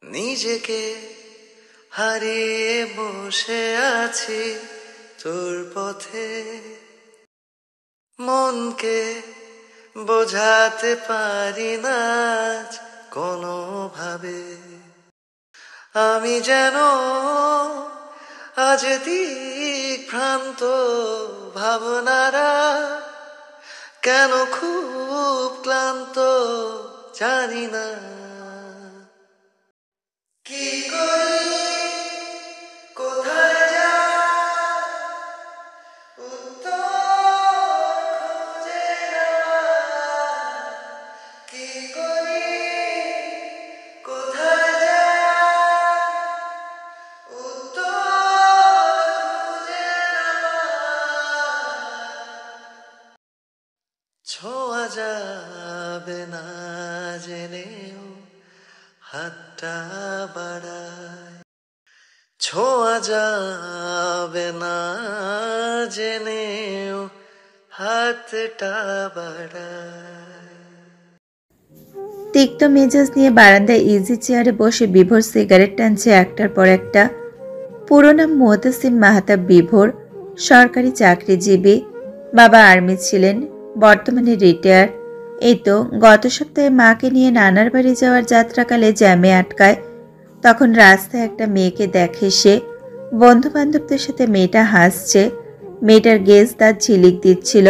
নিজেকে হারিয়ে বসে আছি তোর পথে, মনকে বোঝাতে পারি না আজ কোনোভাবে। আমি যেন আজ দিকভ্রান্ত, ভাবনারা কেন খুব ক্লান্ত, জানি না কি করি, কোথায় যাই, উত্তর খুঁজে নেওয়ার। কি করি, কোথায় যাই, উত্তর খুঁজে নেওয়ার। ছোঁয়া যাবে না জেনেও হাতটা বাড়ায়, ছোঁয়া যাবে না জেনেও হাতটা বাড়ায়। তিক্ত মেজাজ নিয়ে বারান্দায় ইজি চেয়ারে বসে বিভোর সিগারেট টানছে একটার পর একটা। পুরো নাম মুহতাসিম মাহতাব বিভোর, সরকারি চাকরিজীবী। বাবা আর্মি ছিলেন, বর্তমানে রিটায়ার। এই তো গত সপ্তাহে মাকে নিয়ে নানার বাড়ি যাওয়ার যাত্রাকালে জ্যামে আটকায়। তখন রাস্তায় একটা মেয়েকে দেখে সে। বন্ধু বান্ধবদের সাথে মেয়েটা হাসছে, মেয়েটার গেজ তার ঝিলিক দিচ্ছিল।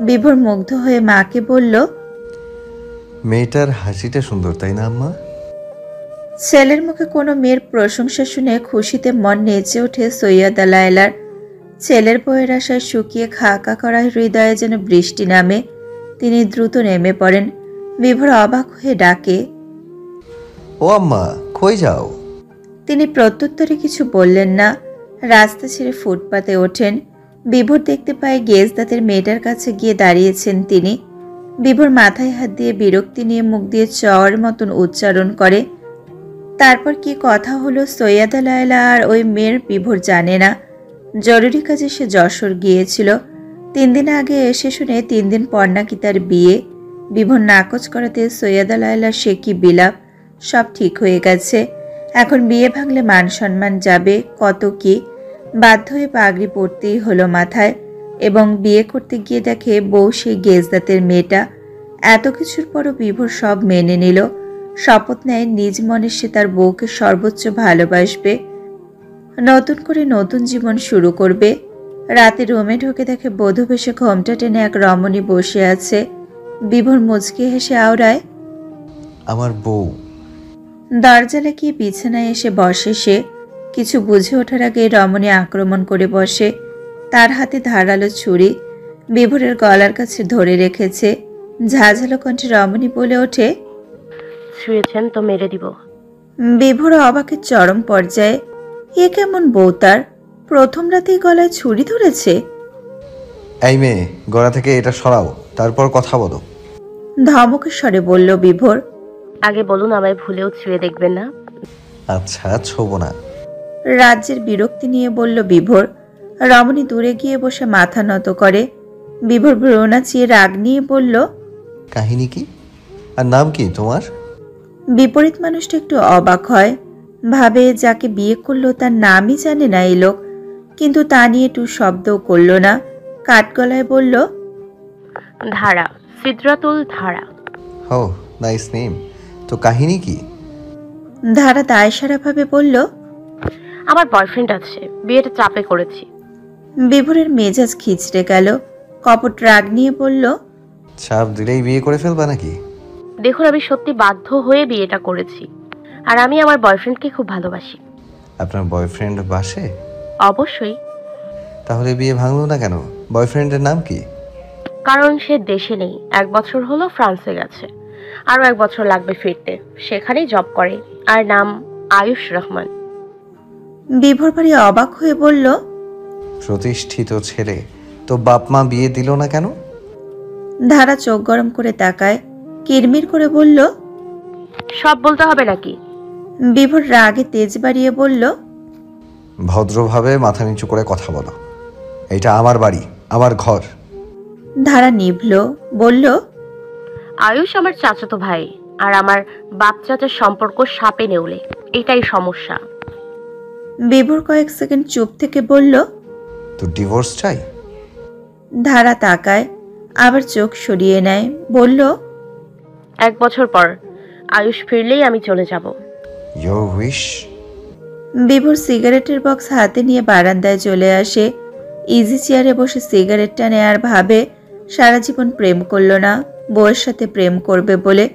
বিভোর মুগ্ধ হয়ে মাকে বলল, মেয়েটার হাসিটা সুন্দর, তাই না আম্মা? ছেলের মুখে কোনো মেয়ের প্রশংসা শুনে খুশিতে মন নেচে ওঠে সৈয়দা লায়লার। ছেলের বউয়ের আশায় শুকিয়ে খাকা করা হৃদয়ে যেন বৃষ্টি নামে। তিনি দ্রুত নেমে পড়েন। বিভোর অবাক হয়ে ডাকে, ও আম্মা, কই যাও? তিনি প্রত্যুত্তরে কিছু বললেন না। রাস্তা ছেড়ে ফুটপাতে ওঠেন। বিভোর দেখতে পায় গেজদাতের মেয়েটার কাছে গিয়ে দাঁড়িয়েছেন তিনি। বিভোর মাথায় হাত দিয়ে বিরক্তি নিয়ে মুখ দিয়ে চর মতন উচ্চারণ করে। তারপর কি কথা হলো সৈয়দা লায়লা আর ওই মেয়ের বিভোর জানে না। জরুরি কাজে সে যশোর গিয়েছিল। 3 দিন আগে এসে শুনে 3 দিন পর নাকি তার বিয়ে। বিভোর নাকচ করাতে সৈয়দা লায়লা সে কি বিলাপ। সব ঠিক হয়ে গেছে। এখন বিয়ে ভাঙলে মান সম্মান যাবে, কত কি। বাধ্য হয়ে পাগড়ি পরতেই হলো মাথায়। এবং বিয়ে করতে গিয়ে দেখে বউ সেই গেজদাতের মেয়েটা। এত কিছুর পরও বিভোর সব মেনে নিল। শপথ নেয় নিজ মনে সে তার বউকে সর্বোচ্চ ভালোবাসবে, নতুন করে নতুন জীবন শুরু করবে। রাতে রুমে ঢুকে দেখে বধূ বেশে ঘোমটা টেনে এক রমণী বসে আছে। বিভোর মুচকি হেসে আওড়ায়, আমার বউ। দরজা লাগিয়ে বিছানায় এসে বসে সে। কিছু বুঝে ওঠার আগে রমণী আক্রমণ করে বসে। তার হাতে ধারালো ছুরি। বিভোরের গলার কাছে ধরে রেখেছে। ঝাঁঝালো কণ্ঠে রমণী বলে ওঠে, শুয়েছেন তো মেরে দিব। বিভোর অবাকের চরম পর্যায়ে। এ কেমন বউ তার? প্রথম রাতেই গলায় ছুরি ধরেছে। এই মেয়ে, গলা থেকে এটা সরাও, তারপর কথা বলো। ধমকের স্বরে বলল বিভোর। আগে বলুন, আমায় ভুলেও ছুঁয়ে দেখবেন না। আচ্ছা, ছোবো না। রাজ্যের বিরক্তি নিয়ে বলল বিভোর। রমণী দূরে গিয়ে বসে মাথা নত করে। বিভোর ভ্রু নাচিয়ে রাগ নিয়ে বলল, কাহিনী কি আর নাম কি তোমার? বিপরীত মানুষটা একটু অবাক হয়। ভাবে যাকে বিয়ে করলো তার নামই জানে না এই লোক। কিন্তু তা নিয়ে একটু শব্দও করল না। কাঠগলায় বলল, ধারা, সিদ্রাতুল ধারা। হো, নাইস নেম। তো কাহিনী কি? ধারা দায়সারাভাবে বলল, আমার বয়ফ্রেন্ড আছে, বিয়েটা চাপে করেছি। বিভোরের মেজাজ খিচড়ে গেল। কপট রাগ নিয়ে বলল, চাপ দিলেই বিয়ে করে ফেলবা নাকি? দেখুন, আমি সত্যি বাধ্য হয়ে বিয়েটা করেছি। আর আমি আমার বয়ফ্রেন্ডকে খুব ভালোবাসি। আপনার বয়ফ্রেন্ড বাসে? অবশ্যই। তাহলে বিয়ে ভাঙলো না কেন? বয়ফ্রেন্ডের নাম কি? কারণ সে দেশে নেই, 1 বছর হলো ফ্রান্সে গেছে। আরো 1 বছর লাগবে ফিরতে। সেখানেই জব করে। আর নাম আয়ুষ রহমান। বিভোর ভারী অবাক হয়ে বলল, প্রতিষ্ঠিত ছেলে, তো বাপ মা বিয়ে দিল না কেন? ধারা চোখ গরম করে তাকায়। কিরমির করে বলল, সব বলতে হবে নাকি? বিভোর রাগে তেজ বাড়িয়ে বলল, ভদ্রভাবে মাথা নিচু করে কথা বলো। এটা আমার বাড়ি, আমার ঘর। ধারা নিভল, বলল, আয়ুষ আমার চাচাতো ভাই। আর আমার বাপ চাচার সম্পর্ক সাপে নেউলে। এটাই সমস্যা। বিভোর কয়েক সেকেন্ড চুপ থেকে বলল, তো ডিভোর্স চাই? ধারা তাকায়, আবার চোখ সরিয়ে নেয়, বলল, 1 বছর পর আয়ুষ ফিরলেই আমি চলে যাব। Your wish. বিভোর সিগারেটের বক্স হাতে নিয়ে বারান্দায় চলে আসে। ইজি চেয়ারে বসে সিগারেট টানে আর ভাবে সারা জীবন প্রেম করলো না, বউয়ের সাথে প্রেম করবে বলে।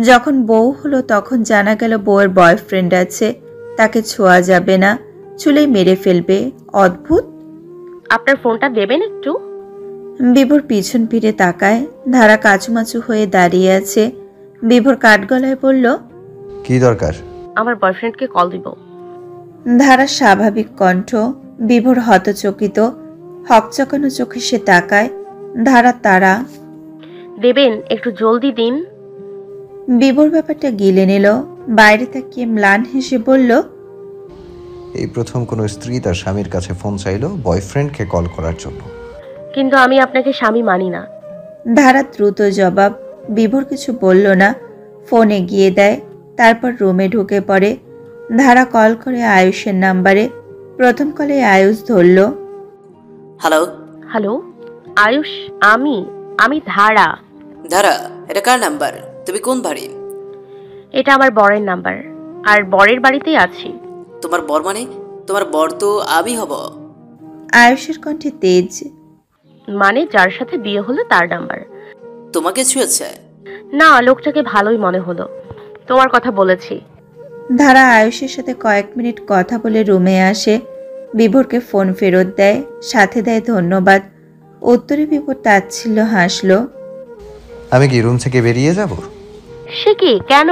যখন বউ হলো তখন জানা গেল বউয়ের বয়ফ্রেন্ড আছে, তাকে ছোঁয়া যাবে না, ছুলেই মেরে ফেলবে। অদ্ভুত। আপনার ফোনটা দেবেন একটু? বিভোর পিছন ফিরে তাকায়, ধারা কাচুমাচু হয়ে দাঁড়িয়ে আছে। বিভোর কাঠগলায় বলল, কি দরকার? আমার বয়ফ্রেন্ডকে কল দিব। ধারা স্বাভাবিক কণ্ঠ। বিভোর হতচকিত, হকচকানো চোখে সে তাকায়। ধারা তারা। দেবেন, একটু জলদি দিন। বিভোর ব্যাপারটা গিলে নিল, বাইরে তাকিয়ে ম্লান হেসে বলল, এই প্রথম কোনো স্ত্রী তার স্বামীর কাছে ফোন চাইলো বয়ফ্রেন্ডকে কল করার জন্য। কিন্তু আমি আপনাকে স্বামী মানি না। ধারা দ্রুত জবাব। বিভোর কিছু বলল না, ফোন এগিয়ে দেয়, তারপর রুমে ঢুকে পড়ে। ধারা কল করে আয়ুষের নাম্বারে। প্রথম কলে আয়ুষ ধরল। হ্যালো। হ্যালো আয়ুষ, আমি ধারা। ধারা, এটা কার নাম্বার? তুমি কোন বাড়ি? এটা আমার বরের নাম্বার, আর বরের বাড়িতেই আছি। তোমার বর মানে? তোমার বর তো আমি হব। আয়ুষের কণ্ঠে তেজ। মানে যার সাথে বিয়ে হলো তার নাম্বার। তোমাকে ছুঁয়েছে? না, লোকটাকে ভালোই মনে হলো, তোমার কথা বলেছি। ধারা আয়ুষের সাথে কয়েক মিনিট কথা বলে রুমে আসে। বিভোরকে ফোন ফেরত দেয়, সাথে দেয় ধন্যবাদ। উত্তরে বিভোর তাচ্ছিল্য হাসল। আমি কি রুম থেকে বেরিয়ে যাব? সে কি, কেন?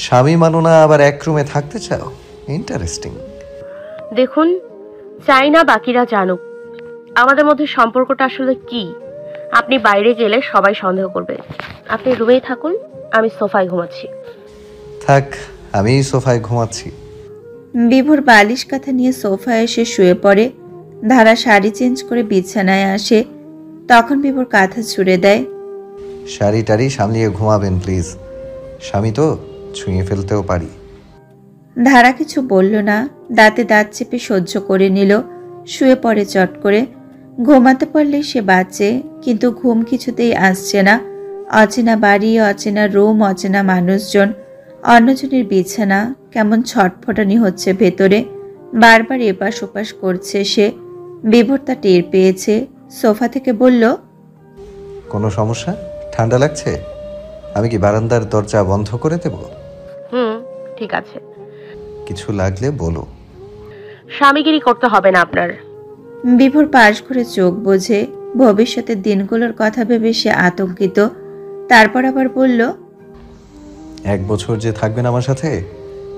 স্বামী মানো না, আবার এক রুমে থাকতে চাও? ইন্টারেস্টিং। দেখুন, চাই না বাকিরা জানুক আমাদের মধ্যে সম্পর্কটা আসলে কি। আপনি বাইরে গেলে সবাই সন্দেহ করবে। আপনি রুমেই থাকুন, আমি সোফায় ঘুমাচ্ছি। থাক, আমি সোফায় ঘুমাচ্ছি। বিভোর বালিশ কাঁথা নিয়ে সোফায় এসে শুয়ে পড়ে। ধারা শাড়ি চেঞ্জ করে বিছানায় আসে, তখন বিভোর কাঁথা ছুঁড়ে দেয়। শাড়ি টাড়ি সামলিয়ে ঘুমাবেন প্লিজ, স্বামী তো ছুঁয়ে ফেলতেও পারি। ধারা কিছু বলল না, দাঁতে দাঁত চেপে সহ্য করে নিল। শুয়ে পড়ে চট করে। ঘুমাতে পারলেই সে বাঁচে, কিন্তু ঘুম কিছুতেই আসছে না। অচেনা বাড়ি, অচেনা রুম, অচেনা মানুষজন, অন্যজনের বিছানা, কেমন ছটফটানি হচ্ছে ভেতরে। বারবার এপাশ ওপাশ করছে সে। বিভোর তা টের পেয়েছে, সোফা থেকে বলল, কোনো সমস্যা? ঠান্ডা লাগছে? আমি কি বারান্দার দরজা বন্ধ করে দেব? ঠিক আছে। কিছু লাগলে বলো। স্বামীগিরি করতে হবে না আপনার। বিভোর পাশ ঘুরে চোখ বোঝে। ভবিষ্যতের দিনগুলোর কথা ভেবে সে আতঙ্কিত। তারপর আবার বলল, 1 বছর যে থাকবেন আমার সাথে,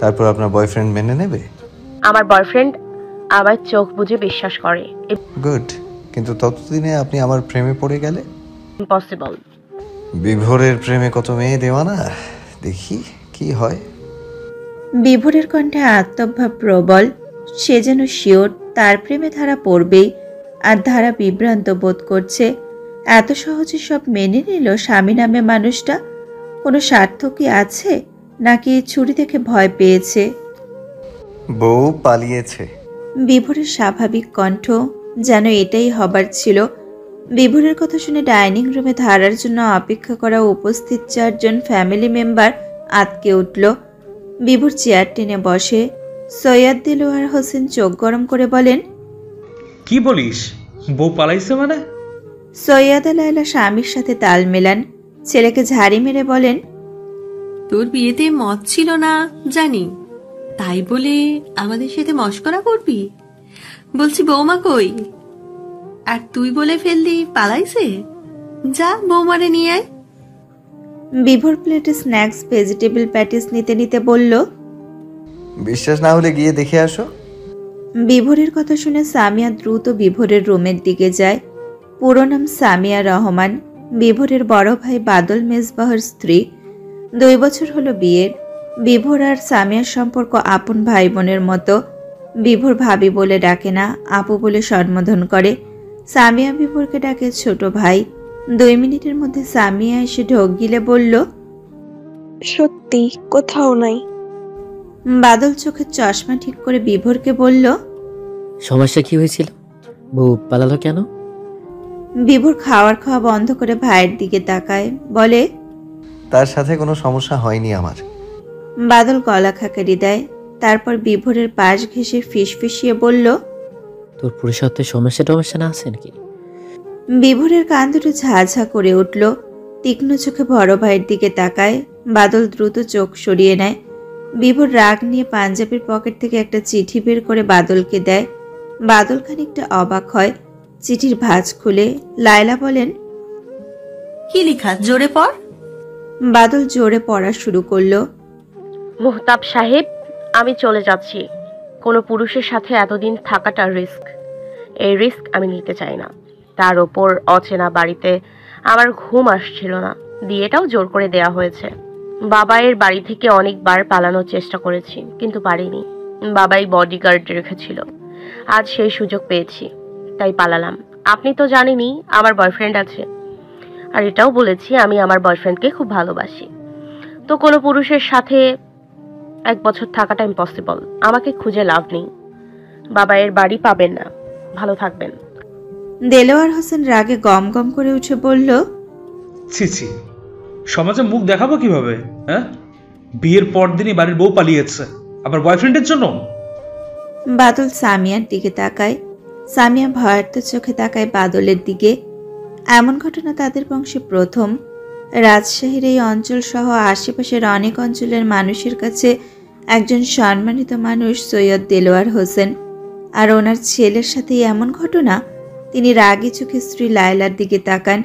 তারপর আপনার বয়ফ্রেন্ড মেনে নেবে? আমার বয়ফ্রেন্ড আমার চোখ বুঝে বিশ্বাস করে। গুড, কিন্তু ততদিনে আপনি আমার প্রেমে পড়ে গেলে? ইম্পসিবল। বিভোরের প্রেমে কত মেয়ে দেওয়ানা, দেখি কি হয়। বিভোরের কণ্ঠে আত্মভাব প্রবল। সে যেন শিওর তার প্রেমে ধারা পড়বেই। আর ধারা বিভ্রান্ত বোধ করছে। এত সহজে সব মেনে নিল স্বামী নামে মানুষটা? কোনো স্বার্থ কি আছে, নাকি ছুরি দেখে ভয় পেয়েছে? বউ পালিয়েছে। বিভোরের স্বাভাবিক কণ্ঠ, যেন এটাই হবার ছিল। বিভোরের কথা শুনে ডাইনিং রুমে ধারার জন্য অপেক্ষা করা উপস্থিত 4 জন ফ্যামিলি মেম্বার আটকে উঠল। বিভোর চেয়ার টেনে বসে। সৈয়দ দিলওয়ার হোসেন চোখ গরম করে বলেন, কি বলিস? বউ পালাইছে মানে? সৈয়দা লায়লা স্বামীর সাথে তাল মেলান। ছেলেকে ঝাড়ি মেরে বলেন, তোর বিয়েতে মত ছিল না জানি, তাই বলে আমাদের সাথে মশকরা করবি? বলছি বৌমা কই? আর তুই বলে ফেললি পালাইছে? যা বৌমারে নিয়ে আয়। বিভোর প্লেটে স্ন্যাক্স ভেজিটেবল প্যাটিস নিতে নিতে বলল, বিশ্বাস না হলে গিয়ে দেখে আসো। বিভোরের কথা শুনে সামিয়া দ্রুত বিভোরের রুমের দিকে যায়। পুরো নাম সামিয়া রহমান, বিভোরের বড় ভাই বাদল মেজবাহর স্ত্রী। 2 বছর হলো বিয়ের। বিভোর আর সামিয়ার সম্পর্ক আপন ভাই বোনের মতো। বিভোর ভাবি বলে ডাকে না, আপু বলে সম্বোধন করে। সামিয়া বিভোরকে ডাকে ছোট ভাই। 2 মিনিটের মধ্যে সামিয়া এসে ঢোক গিলে বলল, সত্যি কোথাও নাই। বাদল চোখের চশমা ঠিক করে বিভোরকে বলল। সমস্যা কি হয়েছিল? বউ পালালো কেন? বিভোর খাওয়া বন্ধ করে ভাইয়ের দিকে তাকায়, বলে। তার সাথে কোনো সমস্যা হয়নি আমার। বাদল গলা খাকারি দেয়, তারপর বিভোরের পাশ ঘেঁষে ফিসফিসিয়ে বলল। তোর পুরুষত্বের সমস্যা টমস্যা না আছে নাকি? বিভোরের কান দুটো ঝাঝা করে উঠল। তীক্ষ্ণ চোখে বড় ভাইয়ের দিকে তাকায়। বাদল দ্রুত চোখ সরিয়ে নেয়। বিভোর রাগ নিয়ে পাঞ্জাবির পকেট থেকে একটা চিঠি বের করে বাদলকে দেয়। বাদল খানিকটা অবাক হয়। চিঠির ভাঁজ খুলে লায়লা বলেন। কি লেখা? জোরে পড়। বাদল জোরে পড়া শুরু করলো। মুহতাব সাহেব, আমি চলে যাচ্ছি। কোনো পুরুষের সাথে এতদিন থাকাটা রিস্ক। এই রিস্ক আমি নিতে চাই না। তার ওপর অচেনা বাড়িতে আমার ঘুম আসছিল না। বিয়েটাও জোর করে দেয়া হয়েছে। বাবাইয়ের বাড়ি থেকে অনেকবার পালানোর চেষ্টা করেছি, কিন্তু পারিনি। বাবাই বডিগার্ড রেখেছিল। আজ সেই সুযোগ পেয়েছি, তাই পালালাম। আপনি তো জানেনই আমার বয়ফ্রেন্ড আছে, আর এটাও বলেছি আমি আমার বয়ফ্রেন্ডকে খুব ভালোবাসি। তো কোনো পুরুষের সাথে 1 বছর থাকাটা ইম্পসিবল। আমাকে খুঁজে লাভ নেই। বাবাইয়ের বাড়ি পাবেন না। ভালো থাকবেন। দেলোয়ার হোসেন রাগে গম গম করে উঠে বলল। ছি ছি, সমাজে মুখ দেখাবো কিভাবে? হ্যাঁ, বিয়ের পর দিনই বাড়ির বউ পালিয়েছে, আবার বয়ফ্রেন্ডের জন্য। বাদল সামিয়ার দিকে তাকায়। সামিয়া ভয়ার্থ চোখে তাকায় বাদলের দিকে। এমন ঘটনা তাদের বংশে প্রথম। রাজশাহীর এই অঞ্চল সহ আশেপাশের অনেক অঞ্চলের মানুষের কাছে একজন সম্মানিত মানুষ সৈয়দ দেলোয়ার হোসেন, আর ওনার ছেলের সাথেই এমন ঘটনা। তিনি রাগী চোখে স্ত্রী লায়লার দিকে তাকান।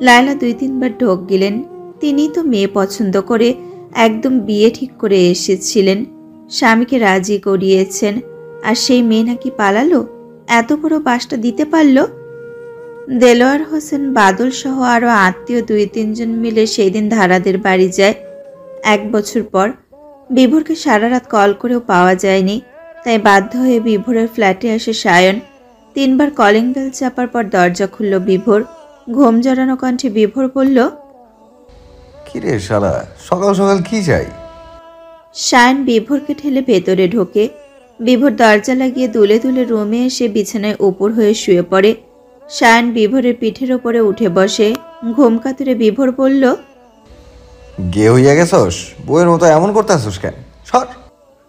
লায়লা 2-3 বার ঢোক গিলেন। তিনি তো মেয়ে পছন্দ করে একদম বিয়ে ঠিক করে এসেছিলেন, স্বামীকে রাজি করিয়েছেন, আর সেই মেয়ে নাকি পালালো। এত বড় বাসটা দিতে পারল। দেলোয়ার হোসেন, বাদল সহ আরো আত্মীয় 2-3 জন মিলে সেই দিন ধারাদের বাড়ি যায়। 1 বছর পর বিভোরকে সারা রাত কল করেও পাওয়া যায়নি, তাই বাধ্য হয়ে বিভোরের ফ্ল্যাটে আসে সায়ন। 3 বার কলিং বেল চাপার পর দরজা খুলল বিভোর। ঘুম জড়ানো কণ্ঠে বিভোর বলল। কিরে শালা, সকাল সকাল কি চাই? সায়ন বিভোরকে ঠেলে ভেতরে ঢোকে। বিভোর দরজা লাগিয়ে দুলে দুলে রুমে এসে বিছানায় উপর হয়ে শুয়ে পড়ে। সায়ন বিভোরের পিঠের ওপরে উঠে বসে। ঘুম কাতুরে বিভোর বলল। গে হইয়া গেছস? বউয়ের মতো এমন করতেছস কেন? সর।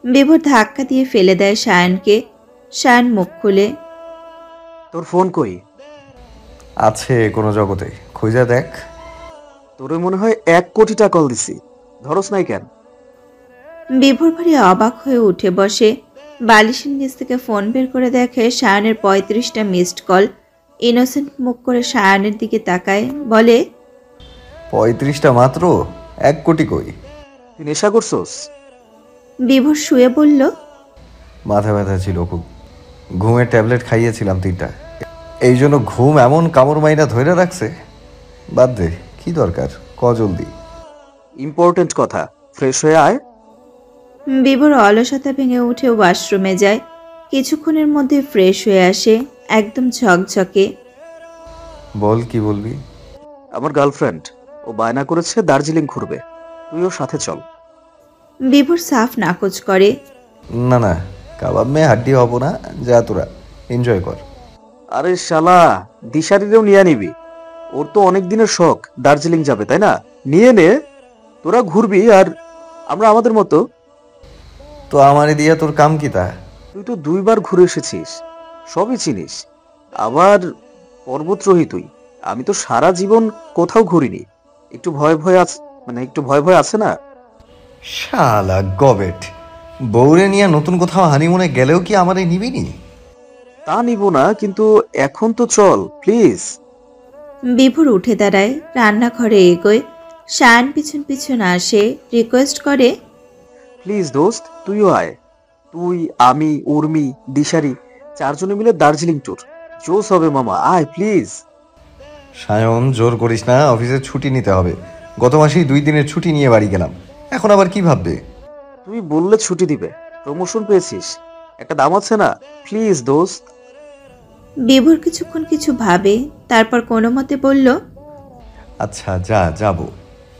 বিভোর ধাক্কা দিয়ে ফেলে দেয় সায়নকে। সায়ন মুখ খুলে। তোর ফোন কই? আছে কোনো জগতে, খুঁজা দেখ। তোরে মনে হয় 1 কোটিটা কল দিছি, ধরস নাই কেন? বিভোর ভারী অবাক হয়ে উঠে বসে। বালিশের নিচ থেকে ফোন বের করে দেখে সায়নের 35টা মিসড কল। ইনোসেন্ট মুখ করে সায়নের দিকে তাকায়, বলে। 35টা মাত্র? 1 কোটি কই? তুই নেশা করছস? বিভোর শুয়ে বলল। মাথা ব্যথা ছিল খুব, ঘুমের ট্যাবলেট খাইয়েছিলাম 3টা, এই জন্য ঘুম এমন কামড় মাইনা ধরে রাখছে। বাদ দে, কি দরকার, ক জলদি। ইম্পর্টেন্ট কথা, ফ্রেশ হয়ে আয়। বিভোর অলসতা ভেঙে উঠে ওয়াশরুমে যায়। কিছুক্ষণের মধ্যে ফ্রেশ হয়ে আসে, একদম ঝকঝকে। বল, কি বলবি? আমার গার্লফ্রেন্ড, ও বায়না করেছে দার্জিলিং ঘুরবে, তুইও সাথে চল। বিভোর সাফ নাকচ করে। না না, কাবাব মে হাড্ডি হব না, যা তোরা এনজয় কর। আরে শালা, দিশারিরেও নিয়ে নিবি, ওর তো অনেক দিনের শখ দার্জিলিং যাবে, তাই না? নিয়ে নে, তোরা ঘুরবি আর আমরা আমাদের মতো। তো আমারে দিয়া তোর কাম কি তা? তুই তো 2 বার ঘুরে এসেছিস, সবই চিনিস। আবার পর্বতরোহী তুই, আমি তো সারা জীবন কোথাও ঘুরিনি। একটু ভয় ভয় আছে, একটু ভয় ভয় আছে না? শালা গবেট, বউরে নিয়ে নতুন কোথাও হানিমুনে গেলেও কি আমারে নিবিনি? তা নিব না, কিন্তু এখন তো চল প্লিজ। বিভোর উঠে দাঁড়ায়, রান্নাঘরে এগোয়। সায়ন পিছন পিছন আসে, রিকোয়েস্ট করে। প্লিজ দোস্ত, তুইও আয়। তুই, আমি, উর্মি, দিশারি 4 জনে মিলে দার্জিলিং ট্যুর জোস হবে মামা, আয় প্লিজ। সায়ন, জোর করিস না, অফিসে ছুটি নিতে হবে। গত মাসেই 2 দিনের ছুটি নিয়ে বাড়ি গেলাম, এখন আবার কি ভাববে? তুই বললে ছুটি দিবে, প্রমোশন পেয়েছিস, একটা দাম আছে না, প্লিজ দোস্ত। বিভোর কিছুক্ষণ কিছু ভাবে, তারপর কোনো মতে বলল। আচ্ছা যা, যাবো।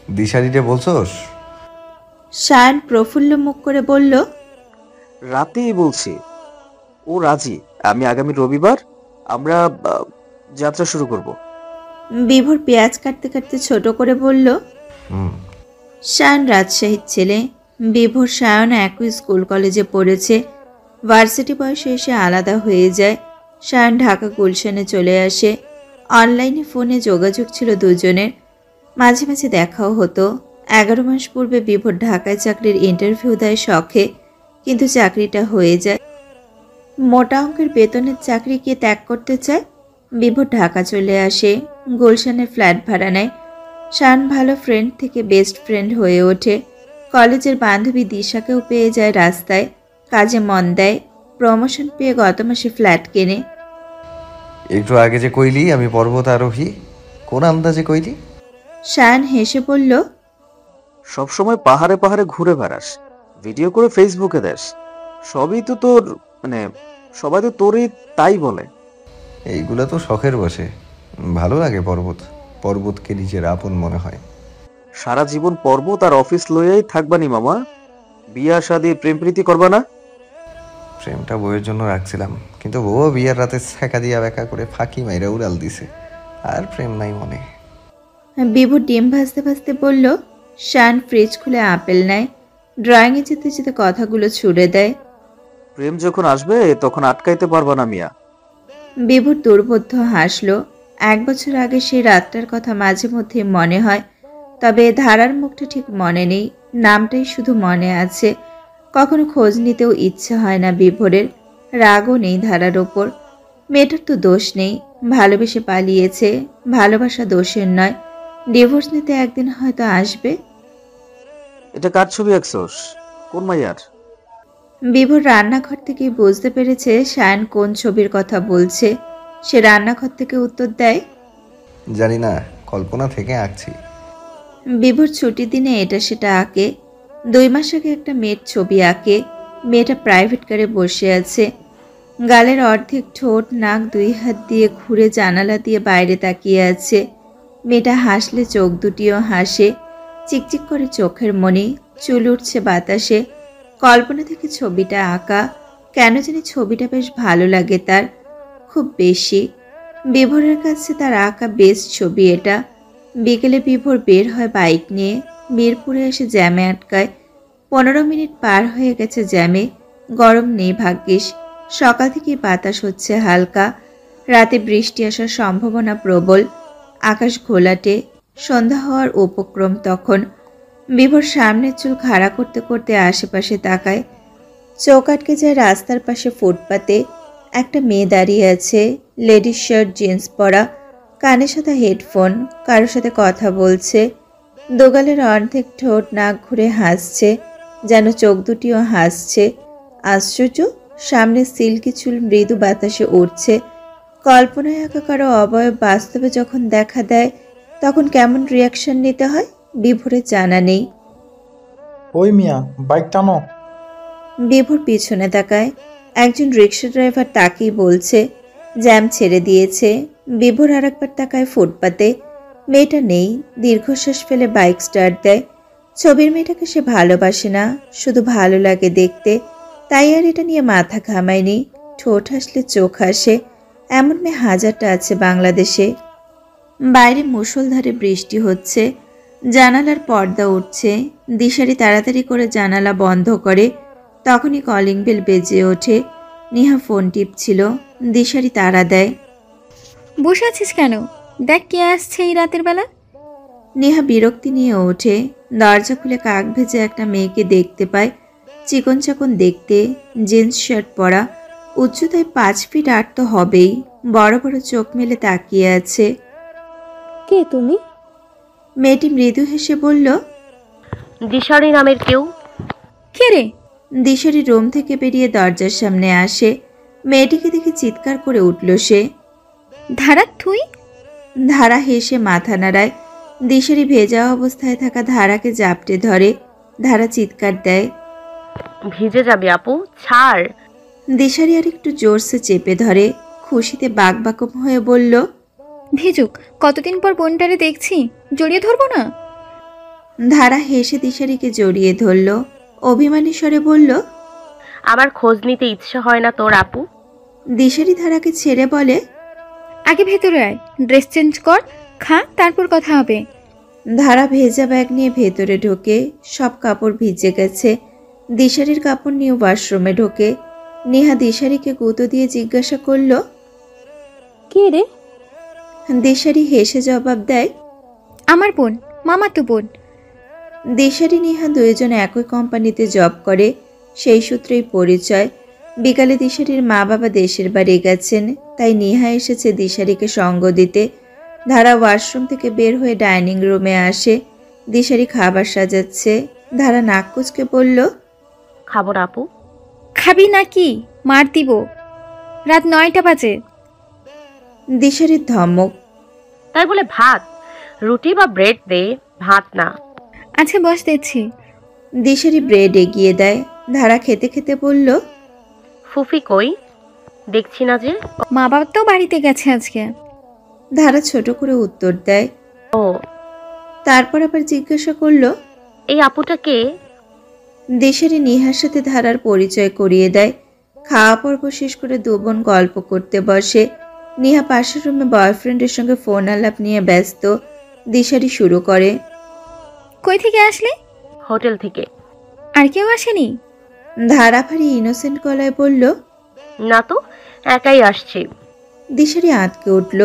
দিশারিটা বলছস? সায়ন প্রফুল্ল মুখ করে বলল। রাতেই বলছি। ও রাজি। আমি আগামী রবিবার আমরা যাত্রা শুরু করব। বিভোর পেঁয়াজ কাটতে কাটতে ছোট করে বলল, হুম। সায়ন রাজশাহীর ছেলে। বিভোর সায়ন একই স্কুল কলেজে পড়েছে। ভার্সিটি বয়সে এসে আলাদা হয়ে যায়। সায়ন ঢাকা গুলশানে চলে আসে। অনলাইনে ফোনে যোগাযোগ ছিল দুজনের, মাঝে মাঝে দেখাও হতো। 11 মাস পূর্বে বিভোর ঢাকায় চাকরির ইন্টারভিউ দেয় শখে, কিন্তু চাকরিটা হয়ে যায়। মোটা অঙ্কের বেতনের চাকরি কে ত্যাগ করতে চায়? বিভোর ঢাকা চলে আসে, গুলশানে ফ্ল্যাট ভাড়া নেয়। শান ভালো ফ্রেন্ড থেকে বেস্ট ফ্রেন্ড হয়ে ওঠে। কলেজের বান্ধবী দিশাকেও পেয়ে যায় রাস্তায়, কাজে মন দেয়। প্রমোশন পেয়ে গত মাসে ফ্ল্যাট কেনে। একটু আগে যে কইলি আমি পর্বত আরোহী, কোন আন্দাজে কইলি? শান হেসে বলল, সবসময় পাহাড়ে পাহাড়ে ঘুরে বেড়াস, ভিডিও করে ফেসবুকে দেস, সবই তো তোর, মানে সবাই তো তোরই তাই বলে। এইগুলো তো শখের বসে, ভালো লাগে পর্বত। পর্বতকে নিজের আপন মনে হয়। সারা জীবন পর্বত আর অফিস লইয়াই থাকবানি মামা? বিয়া শাদি প্রেম প্রীতি করবা না? প্রেমটা বউয়ের জন্য রাখছিলাম, কিন্তু বউ বিয়ের রাতে ছ্যাঁকা দিয়া ব্যাকা করে ফাঁকি মাইরা উড়াল দিছে। আর প্রেম নাই মনে। বিভু ডিম ভাজতে ভাজতে বলল। শান ফ্রিজ খুলে আপেল নেয়, ড্রয়িংয়ে যেতে যেতে কথাগুলো ছুড়ে দেয়। প্রেম যখন আসবে তখন আটকাইতে পারবা না মিয়া। বিভুর দুর্বোধ্য হাসল। 1 বছর আগে সেই রাতটার কথা মাঝে মধ্যে মনে হয়, তবে ধারার মুখটা ঠিক মনে নেই, নামটাই শুধু মনে আছে। কখনো খোঁজ নিতেও ইচ্ছে হয় না বিভোরের। রাগও নেই ধারার ওপর। মেয়েটার তো দোষ নেই, ভালোবেসে পালিয়েছে। ভালোবাসা দোষের নয়। ডিভোর্স নিতে একদিন হয়তো আসবে। এটা কার ছবি আঁকছস? কোন মাইয়ার? বিভোর রান্নাঘর থেকে বুঝতে পেরেছে শায়ন কোন ছবির কথা বলছে। সে রান্নাঘর থেকে উত্তর দেয়, জানি না, কল্পনা থেকে আঁকছি। বিভোর ছুটির দিনে এটা সেটা আঁকে। 2 মাস আগে একটা মেয়ের ছবি আঁকে। মেয়েটা প্রাইভেট কারে বসে আছে, গালের অর্ধেক ঠোঁট, নাক 2 হাত দিয়ে ঘুরে জানালা দিয়ে বাইরে তাকিয়ে আছে। মেয়েটা হাসলে চোখ দুটিও হাসে, চিকচিক করে চোখের মনি, চুল উঠছে বাতাসে। কল্পনা থেকে ছবিটা আঁকা। কেন জানি ছবিটা বেশ ভালো লাগে তার, খুব বেশি। বিভোরের কাছে তার আঁকা বেস্ট ছবি এটা। বিকেলে বিভোর বের হয় বাইক নিয়ে, মিরপুরে এসে জ্যামে আটকায়। 15 মিনিট পার হয়ে গেছে জ্যামে। গরম নেই ভাগ্যিস। সকাল থেকেই বাতাস হচ্ছে হালকা। রাতে বৃষ্টি আসার সম্ভাবনা প্রবল। আকাশ ঘোলাটে, সন্ধ্যা হওয়ার উপক্রম তখন। বিভোর সামনের চুল খাড়া করতে করতে আশেপাশে তাকায়। চোখ আটকে যায় রাস্তার পাশে ফুটপাতে। একটা মেয়ে দাঁড়িয়ে আছে, লেডিস শার্ট জিন্স পরা, কানে সাদা হেডফোন, কারোর সাথে কথা বলছে। দোগালের অর্ধেক ঠোঁট, নাক ঘুরে হাসছে, যেন চোখ দুটিও হাসছে। আশ্চর্য, সামনে সিল্কি চুল মৃদু বাতাসে উঠছে। কল্পনায় আঁকা কারো অবয়ব বাস্তবে যখন দেখা দেয় তখন কেমন রিয়াকশন নিতে হয় বিভোরের জানা নেই। ওই মিয়া, বাইক টানো। বিভোর পিছনে তাকায়। একজন রিক্সা ড্রাইভার তাকেই বলছে। জ্যাম ছেড়ে দিয়েছে। বিভোর আর একবার তাকায় ফুটপাতে। মেয়েটা নেই। দীর্ঘশ্বাস ফেলে বাইক স্টার্ট দেয়। ছবির মেয়েটাকে সে ভালোবাসে না, শুধু ভালো লাগে দেখতে, তাই আর এটা নিয়ে মাথা ঘামায়নি। ঠোঁট হাসলে চোখ হাসে, এমন মেয়ে হাজারটা আছে বাংলাদেশে। বাইরে মুষলধারে বৃষ্টি হচ্ছে। জানালার পর্দা উঠছে। দিশারি তাড়াতাড়ি করে জানালা বন্ধ করে। তখনই কলিং বেল বেজে ওঠে। নেহা ফোন টিপছিল। দিশারি তাড়া দেয়। বসে আছিস কেন? দেখ কে আসছে এই রাতের বেলা। নেহা বিরক্তি নিয়ে ওঠে। দরজা খুলে কাক ভেজে একটা মেয়েকে দেখতে পায়। চিকন চাকন দেখতে, জিন্স শার্ট পরা, উচ্চতায় 5 ফিট 8 তো হবেই। বড় বড় চোখ মেলে তাকিয়ে আছে। কে তুমি? মেয়েটি মৃদু হেসে বলল, দিশারি নামের কেউ। কে রে? দিশারি রুম থেকে বেরিয়ে দরজার সামনে আসে। মেয়েটিকে দেখে চিৎকার করে উঠল সে। ধারা তুই? ধারা হেসে মাথা নাড়ায়। দিশারি ভেজা অবস্থায় থাকা ধারাকে জাপটে ধরে। ধারা চিৎকার দেয়, ভিজে যাবে আপু, ছাড়। দিশারি আর একটু জোরসে চেপে ধরে। খুশিতে বাকবাকম হয়ে বলল, ভিজুক, কতদিন পর বোনটারে দেখছি, জড়িয়ে ধরবো না? ধারা হেসে দিশারিকে জড়িয়ে ধরল। অভিমানী স্বরে বলল, আমার খোঁজ নিতে ইচ্ছে হয় না তোর আপু? দিশারি ধারাকে ছেড়ে বলে, আগে ভেতরে আয়, ড্রেস চেঞ্জ কর, খা, তারপর কথা হবে। ধারা ভেজা ব্যাগ নিয়ে ভেতরে ঢোকে। সব কাপড় ভিজে গেছে। দিশারির কাপড় নিয়ে ওয়াশরুমে ঢোকে। নেহা দিশারিকে গুঁতো দিয়ে জিজ্ঞাসা করলো, কে রে? দিশারি হেসে জবাব দেয়, আমার বোন, মামাতো বোন। দিশারি নেহা দুইজন একই কোম্পানিতে জব করে, সেই সূত্রেই পরিচয়। বিকালে দিশারির মা বাবা দেশের বাড়ি গেছেন, তাই নেহা এসেছে দিশারিকে সঙ্গ দিতে। ধারা ওয়াশরুম থেকে বের হয়ে ডাইনিং রুমে আসে। দিশারি খাবার সাজাচ্ছে। ধারা নাক কুচকে বলল, খাবো না আপু। খাবি নাকি? মার দিব। রাত 9টা বাজে। দিশারির ধমক, তাই বলে ভাত, রুটি বা ব্রেড দে, ভাত না। আচ্ছা বস দিচ্ছি। দিশারি ব্রেড এগিয়ে দেয়। ধারা খেতে খেতে বলল, ফুফি কই? দেখছি না যে। মা বাবা তো বাড়িতে গেছে আজকে। ধারা ছোট করে উত্তর দেয়। ও। তারপর আবার জিজ্ঞাসা করলো, এই আপুটা কে? দিশারি নেহার সাথে ধারার পরিচয় করিয়ে দেয়। খাওয়া পর্ব শেষ করে দুবোন গল্প করতে বসে। নেহা পাশের রুমে বয়ফ্রেন্ডের সঙ্গে ফোন আলাপ নিয়ে ব্যস্ত। দিশারি শুরু করে, কই থেকে আসলে? হোটেল থেকে। আর কেউ আসেনি? ধারা ভারী ইনোসেন্ট গলায় বলল, না তো, একাই আসছি। দিশারি আঁতকে উঠল।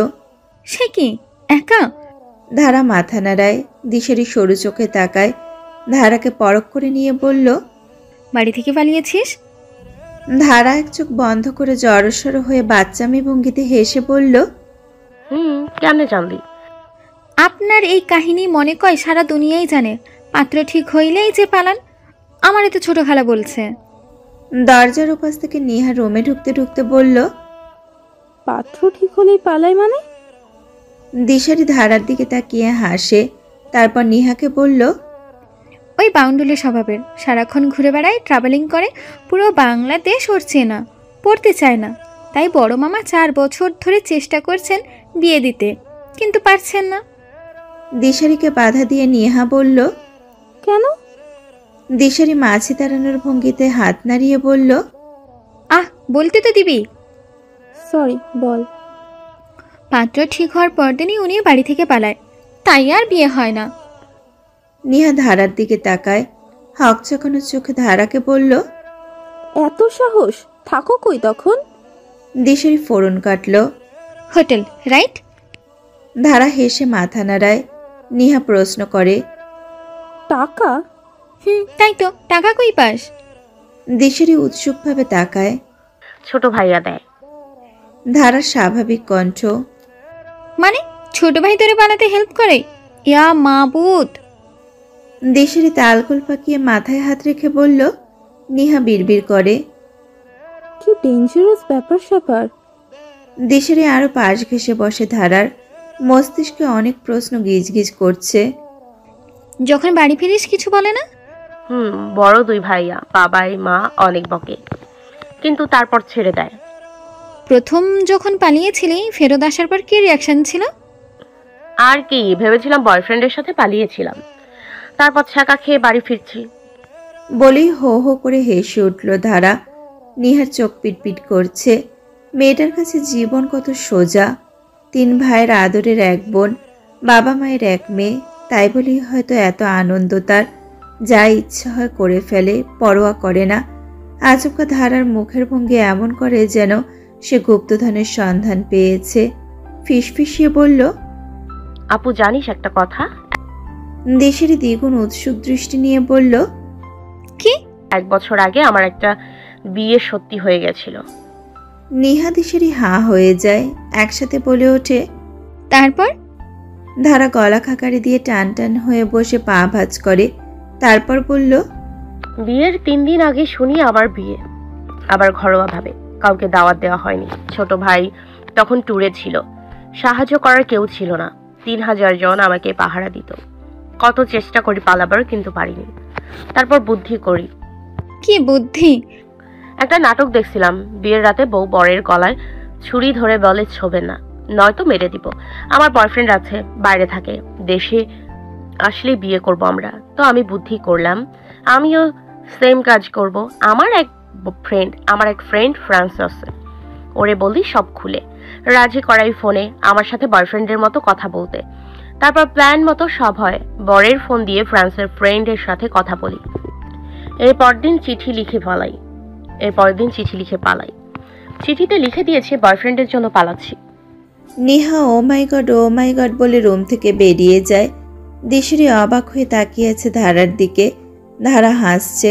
সে কি, একা? ধারা মাথা নাড়ায়। দিশারি সরু চোখে তাকায়। ধারাকে পরখ করে নিয়ে বলল, বাড়ি থেকে পালিয়েছিস? ধারা এক চোখ বন্ধ করে জড়সড় হয়ে বাচ্চামি ভঙ্গিতে হেসে বলল, কেমনে জানলি? আপনার এই কাহিনী মনে কয় সারা দুনিয়াই জানে। পাত্র ঠিক হইলেই যে পালান। আমার তো ছোট খালা বলছে। দরজার উপাস থেকে নেহা রুমে ঢুকতে ঢুকতে বলল, পাত্র ঠিক হলেই পালাই মানে? দিশারি ধারার দিকে তাকিয়ে হাসে। তারপর নেহাকে বলল, ওই বাউন্ডুলের স্বভাবের, সারাক্ষণ ঘুরে বেড়ায়, ট্রাভেলিং করে, পুরো বাংলাদেশ ওর চেনা, পড়তে চায় না। তাই বড় মামা 4 বছর ধরে চেষ্টা করছেন বিয়ে দিতে, কিন্তু পারছেন না। দিশারিকে বাধা দিয়ে নেহা বলল, কেন? দিশারি মাছি তাড়ানোর ভঙ্গিতে হাত নাড়িয়ে বলল, আহ, বলতে তো দিবি। সরি, বল। পাত্র ঠিক হওয়ার পরদিনই উনি বাড়ি থেকে পালায়, তাই আর বিয়ে হয় না। নেহা ধারার দিকে তাকায়। হকচকানো চোখে ধারাকে বলল, এত সাহস? থাকো কই তখন? দিশারি ফোড়ন কাটল। Hotel, right? ধারা হেসে মাথা নাড়ায়। নেহা প্রশ্ন করে, টাকা? তাই তো, টাকা কই পাস? দিশারি উৎসুকভাবে তাকায়। ছোট ভাইয়া দেয়। ধারার স্বাভাবিক কণ্ঠ, মানে ছোট ভাই তোরে বানাতে হেল্প করে? ইয়া মাবুদ। দিশারি তালগোল পাকিয়ে মাথায় হাত রেখে বলল। নেহা বিড়বিড় করে, কি ডেঞ্জারাস ব্যাপার স্যাপার। দিশারি আরো পাশ ঘেঁষে বসে। ধারার মস্তিষ্কে অনেক প্রশ্ন গিজগিজ করছে। যখন বাড়ি ফিরিস কিছু বলে না? বড় 2 ভাইয়া, বাবাই মা অনেক বকে, কিন্তু তারপর ছেড়ে দেয়। প্রথম যখন পালিয়েছিলি, ফেরত আসার পর কি রিয়াকশন ছিল? আর কি, ভেবেছিলাম বয়ফ্রেন্ডের সাথে পালিয়েছিলাম, তারপর ছাকা খেয়ে বাড়ি ফিরছি। বলেই হো হো করে হেসে উঠল ধারা। নেহার চোখ পিটপিট করছে। মেয়েটার কাছে জীবন কত সোজা। 3 ভাইয়ের আদরের 1 বোন, বাবা মায়ের 1 মেয়ে, তাই বলেই হয়তো এত আনন্দ তার। যা ইচ্ছা হয় করে ফেলে, পরোয়া করে না। আচমকা ধারার মুখের ভঙ্গি এমন করে যেন সে গুপ্তধনের সন্ধান পেয়েছে। ফিসফিসিয়ে বলল, আপু জানিস একটা কথা? দেশেরই দ্বিগুণ উৎসুক দৃষ্টি নিয়ে বলল, কি? 1 বছর আগে আমার একটা বিয়ে সত্যি হয়ে গেছিল। নেহা দিশেরই হাঁ হয়ে যায়। একসাথে বলে ওঠে, তারপর? ধারা গলা খাকারি দিয়ে টান টান হয়ে বসে পা ভাঁজ করে। তারপর বলল, বিয়ের 3 দিন আগে শুনি আবার বিয়ে, আবার ঘরোয়াভাবে, কাউকে দাওয়াত দেওয়া হয়নি। ছোট ভাই তখন ট্যুরে ছিল, সাহায্য করার কেউ ছিল না। 3000 জন আমাকে পাহারা দিত। কত চেষ্টা করি পালাবার, কিন্তু পারিনি। তারপর বুদ্ধি করি। কি বুদ্ধি? একটা নাটক দেখছিলাম। বিয়ের রাতে বউ বরের গলায় ছুরি ধরে বলে, ছোবেন না, নয়তো মেরে দিব। আমার বয়ফ্রেন্ড আছে, বাইরে থাকে, দেশে আসলে বিয়ে করব আমরা। তো আমি বুদ্ধি করলাম আমিও সেম কাজ করব। আমার এক ফ্রেন্ড, আমার এক ফ্রেন্ড ফ্রান্সে আছে, ওরে বলি সব খুলে। রাজি করাই ফোনে আমার সাথে বয়ফ্রেন্ডের মতো কথা বলতে। তারপর প্ল্যান মতো সব হয়, বরের ফোন দিয়ে ফ্রান্সের ফ্রেন্ডের সাথে কথা বলি। এর পরদিন চিঠি লিখে পালাই। চিঠিতে লিখে দিয়েছি বয়ফ্রেন্ডের জন্য পালাচ্ছি। নেহা ও মাই গড বলে রুম থেকে বেরিয়ে যায়। দিশারি অবাক হয়ে তাকিয়ে আছে ধারার দিকে। ধারা হাসছে,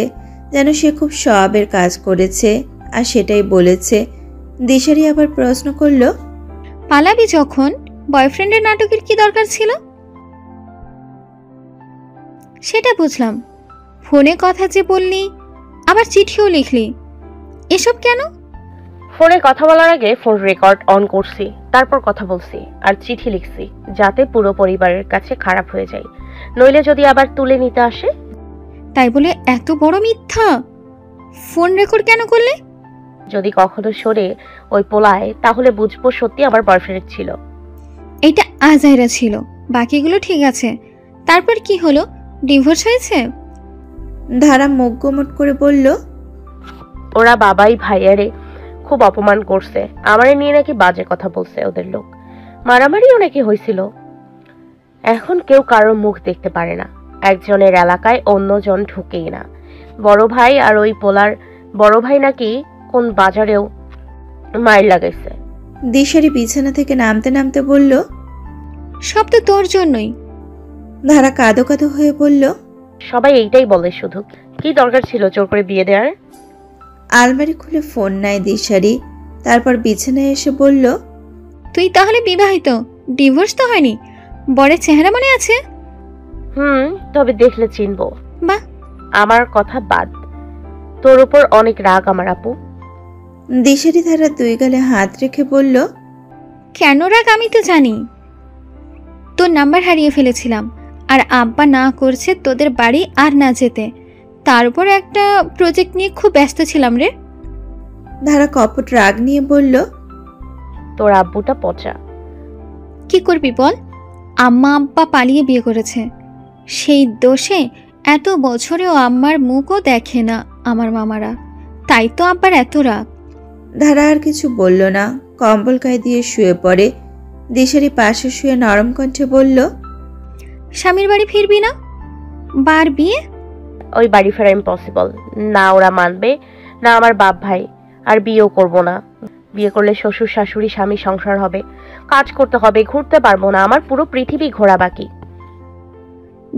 যেন সে খুব সবের কাজ করেছে আর সেটাই বলেছে। দিশারি আবার প্রশ্ন করলো, পালাবি যখন, বয়ফ্রেন্ডের নাটকের কি দরকার ছিল? সেটা বুঝলাম, ফোনে কথা যে বললি, আবার চিঠিও লিখলি, এসব কেন? ফোনে কথা বলার আগে ফোন রেকর্ড অন করছি, তারপর কথা বলছি আর চিঠি লিখছি, যাতে পুরো পরিবারের কাছে খারাপ হয়ে যায়, নইলে যদি আবার তুলে নিতে আসে। তাই বলে এত বড় মিথ্যা? ফোন রেকর্ড কেন করলে? যদি কখনো সরে ওই পোলায়, তাহলে বুঝবো সত্যি আমার বয়ফ্রেন্ড ছিল। এটা আজাইরা ছিল, বাকিগুলো ঠিক আছে। তারপর কি হলো, ডিভোর্স হয়েছে? ধারা মুখ গোমট করে বলল, ওরা বাবাই ভাইয়ারে খুব অপমান করছে, আমারে নিয়ে নাকি বাজে কথা বলছে ওদের লোক, মারামারিও নাকি হয়েছিল। এখন কেউ কারোর মুখ দেখতে পারে না, একজনের এলাকায় অন্যজন ঢুকেই না। বড় ভাই আর ওই পোলার বড় ভাই নাকি কোন বাজারেও মাইর লাগাইছে। দিশারি বিছানা থেকে নামতে নামতে বলল, সব তো তোর জন্যই। ধারা কাঁদো কাঁদো হয়ে বলল, সবাই এইটাই বলে, শুধু কি দরকার ছিল জোর করে বিয়ে দেওয়ার? আলমারি খুলে ফোন নেয় দিশারি, তারপর বিছানায় এসে বলল, তুই তাহলে বিবাহিত, ডিভোর্স তো হয়নি? বরের চেহারা মনে আছে? তবে দেখলে চিনবো। বাহ, আমার কথা বাদ, তোর উপর অনেক রাগ আমার আপু। দিশারি ধারা দুই গালে হাত রেখে বলল, কেন রাগ আমি তো জানি। তোর নাম্বার হারিয়ে ফেলেছিলাম, আর আব্বা না করছে তোদের বাড়ি আর না যেতে, তার উপর একটা প্রজেক্ট নিয়ে খুব ব্যস্ত ছিলাম রে। ধারা কপট রাগ নিয়ে বলল, তোর আব্বুটা পচা। কি করবি বল, আম্মা আব্বা পালিয়ে বিয়ে করেছে, সেই দোষে এত বছরেও আম্মার মুখও দেখে না আমার মামারা, তাই তো আব্বার এত রাগ। ধারা আর কিছু বলল না, কম্বল গায়ে দিয়ে শুয়ে পড়ে। দিশারি পাশে শুয়ে নরম কণ্ঠে বলল, স্বামীর বাড়ি ফিরবি না? বার বিয়ে? ওই বাড়ি ফেরা ইম্পসিবল, না ওরা মানবে, না আমার বাপ ভাই। আর বিয়েও করব না, বিয়ে করলে শ্বশুর শাশুড়ি স্বামী সংসার হবে, কাজ করতে হবে, ঘুরতে পারবো না, আমার পুরো পৃথিবী ঘোরা বাকি।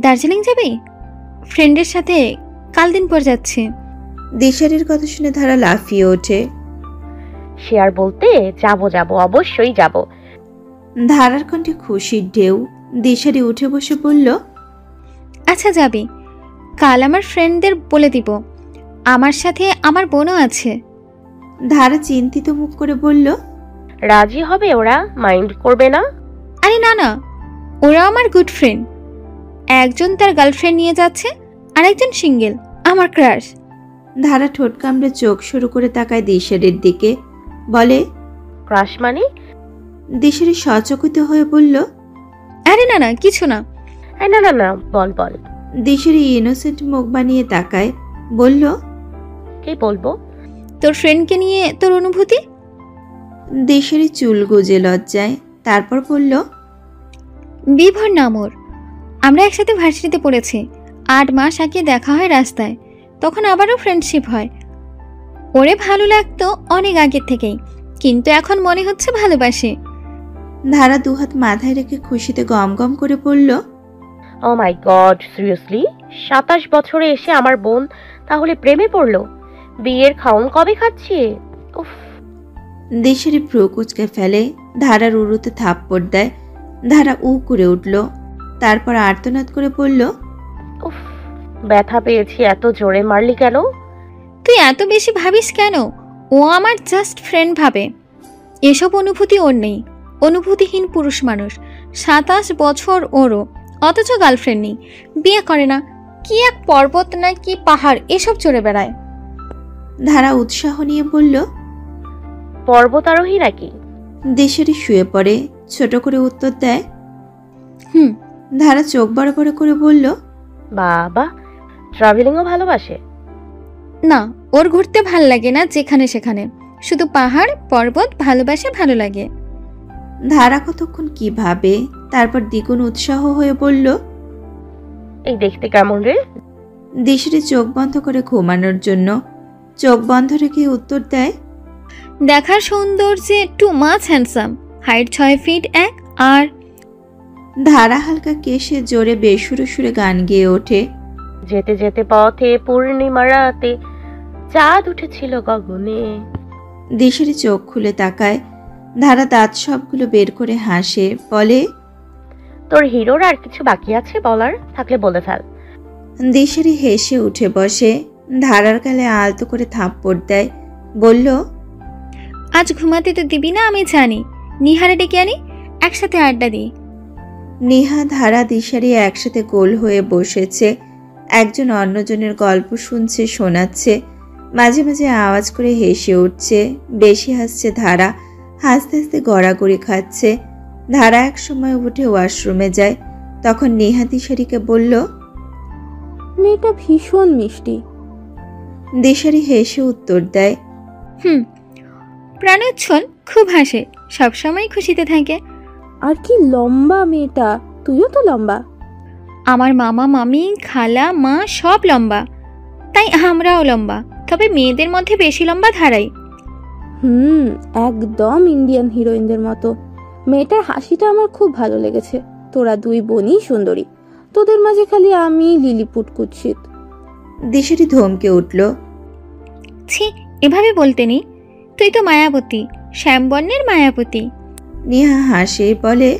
দার্জিলিং যাবি? ফ্রেন্ডের সাথে কাল দিন পর যাচ্ছে। দিশারির কথা শুনে ধারা লাফিয়ে ওঠে। সে আর বলতে, যাব অবশ্যই যাব। ধারার কণ্ঠে খুশির ঢেউ। দিশারি উঠে বসে বলল, আচ্ছা যাবি, কাল আমার ফ্রেন্ডদের বলে দিব, আমার সাথে আমার বোনও আছে। ধারা চিন্তিত মুখ করে বলল, রাজি হবে ওরা? মাইন্ড করবে না? আরে না না, ওরা আমার গুড ফ্রেন্ড। একজন তার গার্লফ্রেন্ড নিয়ে যাচ্ছে, আর একজন সিঙ্গেল, আমার ক্রাশ। ধারা ঠোঁট কামড়ে চোখ শুরু করে তাকায় দিশারির দিকে, বলে, ক্রাশ মানে? দিশারি সচকিত হয়ে বলল, আরে না না, কিছু না। না না না, বল বল। দিশারি ইনোসেন্ট মুখ বানিয়ে তাকায়, বলল, কি বলবো? তোর ফ্রেন্ডকে নিয়ে তোর অনুভূতি। দিশারি চুল গুজে লজ্জায়, তারপর বলল, বিভর নাম ওর, আমরা একসাথে ভার্সিটিতে পড়েছি, 8 মাস আগে দেখা হয় রাস্তায়, তখন আবারও ফ্রেন্ডশিপ হয়। ওরে ভালো লাগতো অনেক আগের থেকেই, কিন্তু এখন মনে হচ্ছে ভালোবাসে। ধারা দুহাত মাথায় রেখে খুশিতে গম গম করে বলল, ও মাই গড, সিরিয়াসলি? 27 বছরে এসে আমার বোন তাহলে প্রেমে পড়লো? বিয়ের খাউন কবে খাচ্ছি? উফ। দিশারি ভ্রু কুচকে ফেলে, ধারার উরুতে থাপ্পড় দেয়। ধারা উ করে উঠল, তারপর আর্তনাদ করে বলল, উফ, ব্যথা পেয়েছি, এত জোরে মারলি কেন? তুই এত বেশি ভাবিস কেন? ও আমার জাস্ট ফ্রেন্ড ভাবে, এসব অনুভূতি ওর নেই। অনুভূতিহীন পুরুষ মানুষ, 27 বছর ওরও, অথচ গার্লফ্রেন্ড নেই, বিয়ে করে না, কি এক পর্বত না কি পাহাড় এসব চড়ে বেড়ায়। ধারা উৎসাহ নিয়ে বলল, পর্বতারোহী নাকি? দিশারি শুয়ে পড়ে, ছোট করে উত্তর দেয়, ধারা চোখ বড় বড় করে বলল, বাবা, ট্রাভেলিংও ভালোবাসে? না, ওর ঘুরতে ভাল লাগে না যেখানে সেখানে, শুধু পাহাড় পর্বত ভালোবাসে, ভালো লাগে। ধারা কতক্ষণ কি ভাবে, তারপর দ্বিগুণ উৎসাহ হয়ে বলল, এই দেখতে কেমন রে? দিশারি চোখ বন্ধ করে ঘুমানোর জন্য চোখ বন্ধ রেখে উত্তর দেয়, দেখার সৌন্দর্যে too much handsome, height 6 feet 1। আর ধারা হালকা কেশে জোরে বেসুরো সুরে গান গেয়ে ওঠে, যেতে যেতে পথে পূর্ণিমা রাতে চাঁদ উঠেছিল গগনে। দিশারি চোখ খুলে তাকায়। ধারা দাঁত সবগুলো বের করে হাসে, বলে, তোর হিরোর আর কিছু বাকি আছে বলার? থাকলে বলে ফেল। দিশারি হেসে উঠে বসে, ধারার গালে আলতো করে থাপ্পড় দেয়, বলল, আজ ঘুমাতে তো দিবি না আমি জানি, নিহারে ডেকে আনি, একসাথে আড্ডা দিই। নিহা, ধারা, দিশারি একসাথে গোল হয়ে বসেছে, একজন অন্যজনের গল্প শুনছে, শোনাচ্ছে, মাঝে মাঝে আওয়াজ করে হেসে উঠছে। বেশি হাসছে ধারা, হাসতে হাসতে গড়াগড়ি খাচ্ছে। ধারা এক সময় উঠে ওয়াশরুমে যায়, তখন নিহা দিশারিকে বলল, মেয়েটা ভীষণ মিষ্টি। দিশারি হেসে উত্তর দেয়, প্রাণোচ্ছল, খুব হাসে, সবসময় খুশিতে থাকে। আর কি লম্বা মেয়েটা, তুইও তো লম্বা। আমার মামা মামি খালা মা সব লম্বা, তাই আমরাও লম্বা, তবে মেয়েদের মধ্যে বেশি লম্বা ধারাই। একদম ইন্ডিয়ান হিরোইনদের মতো। মেয়েটার হাসিটা আমার খুব ভালো লেগেছে। তোরা দুই বোনই সুন্দরী, তোদের মাঝে খালি আমি লিলিপুট কুৎসিত। দিশারি ধমকে উঠল, ছি, এভাবে বলতে নেই, তুই তো মায়াবতী, শ্যামবর্ণের মায়াবতী। নিহা হাসে, বলে,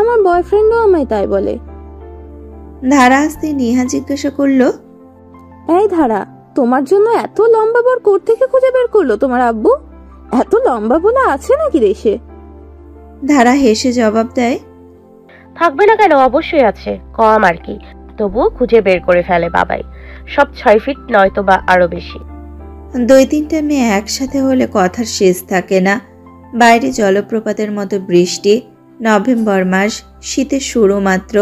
আমার বয়ফ্রেন্ডও আমায় তাই বলে। ধারা আসতে নিহা জিজ্ঞাসা করলো, এই ধারা, তোমার জন্য এত লম্বা বর কোত্থেকে খুঁজে বের করলো তোমার আব্বু? এত লম্বা বলে আছে নাকি দেশে? ধারা হেসে জবাব দেয়, থাকবে না কেন, অবশ্যই আছে, কম আর কি, তবুও খুঁজে বের করে ফেলে বাবাই। সব 6 ফিট নয়তো বা আরো বেশি। 2-3টা মেয়ে একসাথে হলে কথার শেষ থাকে না। বাইরে জলপ্রপাতের মতো বৃষ্টি, নভেম্বর মাস, শীতের শুরু মাত্র,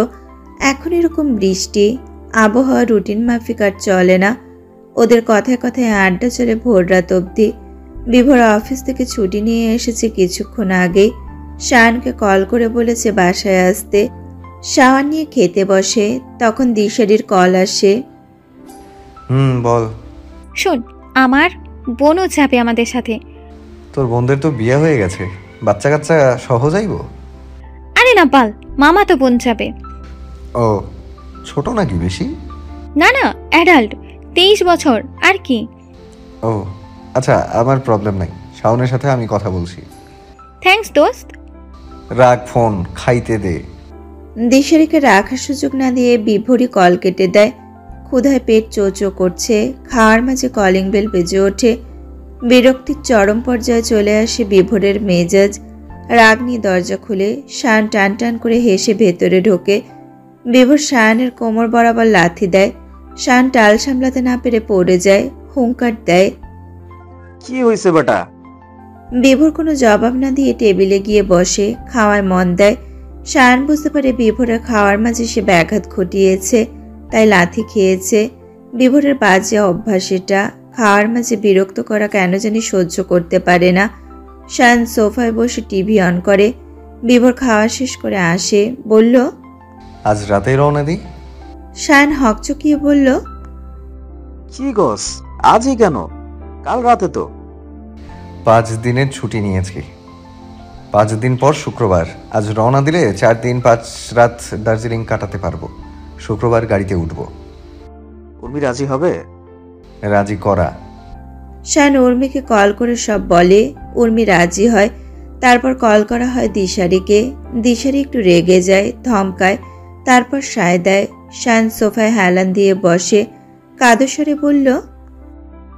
এখন এরকম বৃষ্টি, আবহাওয়া রুটিন মাফিক আর চলে না। ওদের কথায় কথায় আড্ডা চলে ভোর রাত অবধি। বিভোর অফিস থেকে ছুটি নিয়ে এসেছে কিছুক্ষণ আগেই। শাওনকে কল করে বলেছে বাসায় আসতে। শাওন নিয়ে খেতে বসে, তখন দিশারির কল আসে। বল। শোন, আমার বোনও যাবে আমাদের সাথে। তোর বোনদের তো বিয়ে হয়ে গেছে, বাচ্চা কাচ্চা সহ যাইব? আরে না বাল, মামা তো বোন যাবে। ও, ছোট নাকি বেশি? না না, অ্যাডাল্ট, 23 বছর আর কি। ও আচ্ছা, আমার প্রবলেম নাই, শাওনের সাথে আমি কথা বলছি। থ্যাঙ্কস দোস্ত। রাখ ফোন, খাইতে দে। দিশারিকে রাখার সুযোগ না দিয়ে বিভোরই কল কেটে দেয়। ক্ষুধায় পেট চোচো করছে, খাওয়ার মাঝে কলিং বেল বেজে ওঠে। বিরক্তির চরম পর্যায়ে চলে আসে বিভোরের মেজাজ। রাগ নিয়ে দরজা খুলে শান টান টান করে হেসে ভেতরে ঢোকে। বিভোর শানের কোমর বরাবর লাথি দেয়। শান টাল সামলাতে না পেরে পড়ে যায়, হুঙ্কার দেয়, কি হয়েছে বেটা? বিভোর কোনো জবাব না দিয়ে টেবিলে গিয়ে বসে, খাওয়ায় মন দেয়। শান বুঝতে পারে বিভোরের খাওয়ার মাঝে সে ব্যাঘাত ঘটিয়েছে, তাই লাথি খেয়েছে। বিভোরের বাজে অভ্যাস এটা, খাওয়ার মাঝে বিরক্ত করা কেন জানি সহ্য করতে পারে না। শান সোফায় বসে টিভি অন করে। বিভোর খাওয়া শেষ করে আসে, বলল, আজ রাতেই রওনা দিই। শান হকচকিয়ে বলল, কি গস, আজই কেন? কাল রাতে তো। 5 দিনের ছুটি নিয়েছি। 5 দিন পর শুক্রবার, আজ রওনা দিলে 4 দিন 5 রাত দার্জিলিং কাটাতে পারবো। শুক্রবার গাড়িতে উঠবো। উর্মি রাজি হবে? রাজি করা। শান উর্মিকে কল করে সব বলে। উর্মি রাজি হয়। তারপর কল করা হয় দিশারিকে। দিশারি একটু রেগে যায়, ধমকায়, তারপর সায় দেয়। শান সোফায় হেলান দিয়ে বসে, কাদস্বরে বলল,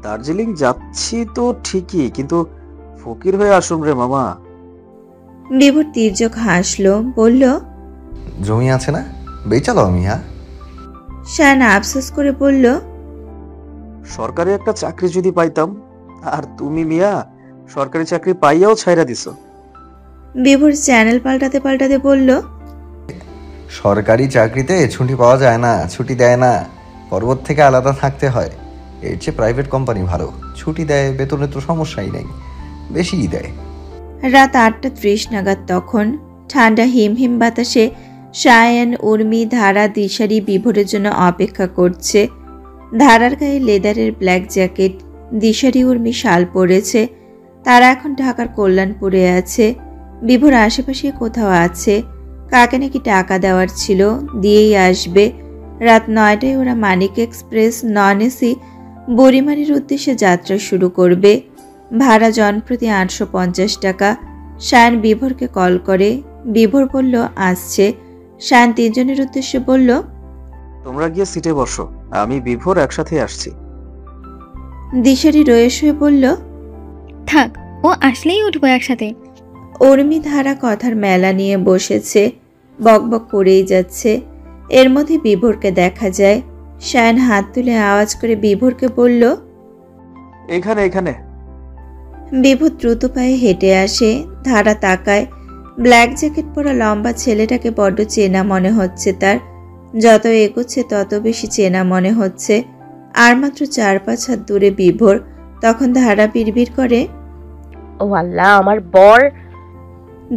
দার্জিলিং যাচ্ছি তো ঠিকই, কিন্তু ফকির হয়ে আসুন রে মামা। বিভোর তির্যক হাসলো, বলল, জমি আছে না, বেচালো আমি। হ্যাঁ। শান আফসোস করে বলল, সরকারি একটা চাকরি যদি পাইতাম। আর তুমি মিয়া সরকারি চাকরি পাইয়াও ছাইরা দিছো। বিভোর চ্যানেল পাল্টাতে পাল্টাতে বলল, সরকারি চাকরিতে ছুটি পাওয়া যায় না, ছুটি দেয় না, পর্বত থেকে আলাদা থাকতে হয়। এর চেয়ে প্রাইভেট কোম্পানি ভালো, ছুটি দেয়, বেতনে তো সমস্যাই নেই, বেশিই দেয়। রাত 8:30 নাগাদ তখন ঠান্ডা হিমহিম বাতাসে সায়ান, উর্মি, ধারা, দিশারি বিভোরের জন্য অপেক্ষা করছে। ধারার গায়ে লেদারের ব্ল্যাক জ্যাকেট, দিশারি উর্মি শাল পরেছে। তারা এখন ঢাকার কল্যাণপুরে আছে। বিভোর আশেপাশে কোথাও আছে, কাকে নাকি টাকা দেওয়ার ছিল, দিয়েই আসবে। রাত 9টায় ওরা মানিক এক্সপ্রেস নন এসি বুড়িমারির উদ্দেশ্যে যাত্রা শুরু করবে। ভাড়া জনপ্রতি 850 টাকা। শায়ন বিভোরকে কল করে। বিভোর বলল আসছে। শায়ন তিনজনের উদ্দেশ্যে বলল, তোমরা গিয়ে সিটে বসো, আমি বিভোর একসাথে আসছি। দিশারি রয়ে শুয়ে বলল, থাক, ও আসলেই উঠবো একসাথে। উর্মি ধারা কথার মেলা নিয়ে বসেছে, বকবক করেই যাচ্ছে। এর মধ্যে বিভোরকে দেখা যায়। শায়ন হাত তুলে আওয়াজ করে বিভোরকে বলল, এখানে এখানে। বিভোর দ্রুত পায়ে হেঁটে আসে। ধারা তাকায়। ব্ল্যাক জ্যাকেট পরা লম্বা ছেলেটাকে বড্ড চেনা মনে হচ্ছে তার। যত এগোচ্ছে তত বেশি চেনা মনে হচ্ছে। আর মাত্র 4-5 হাত দূরে বিভোর। তখন ধারা বিড়বিড় করে, ও আল্লাহ, আমার বর।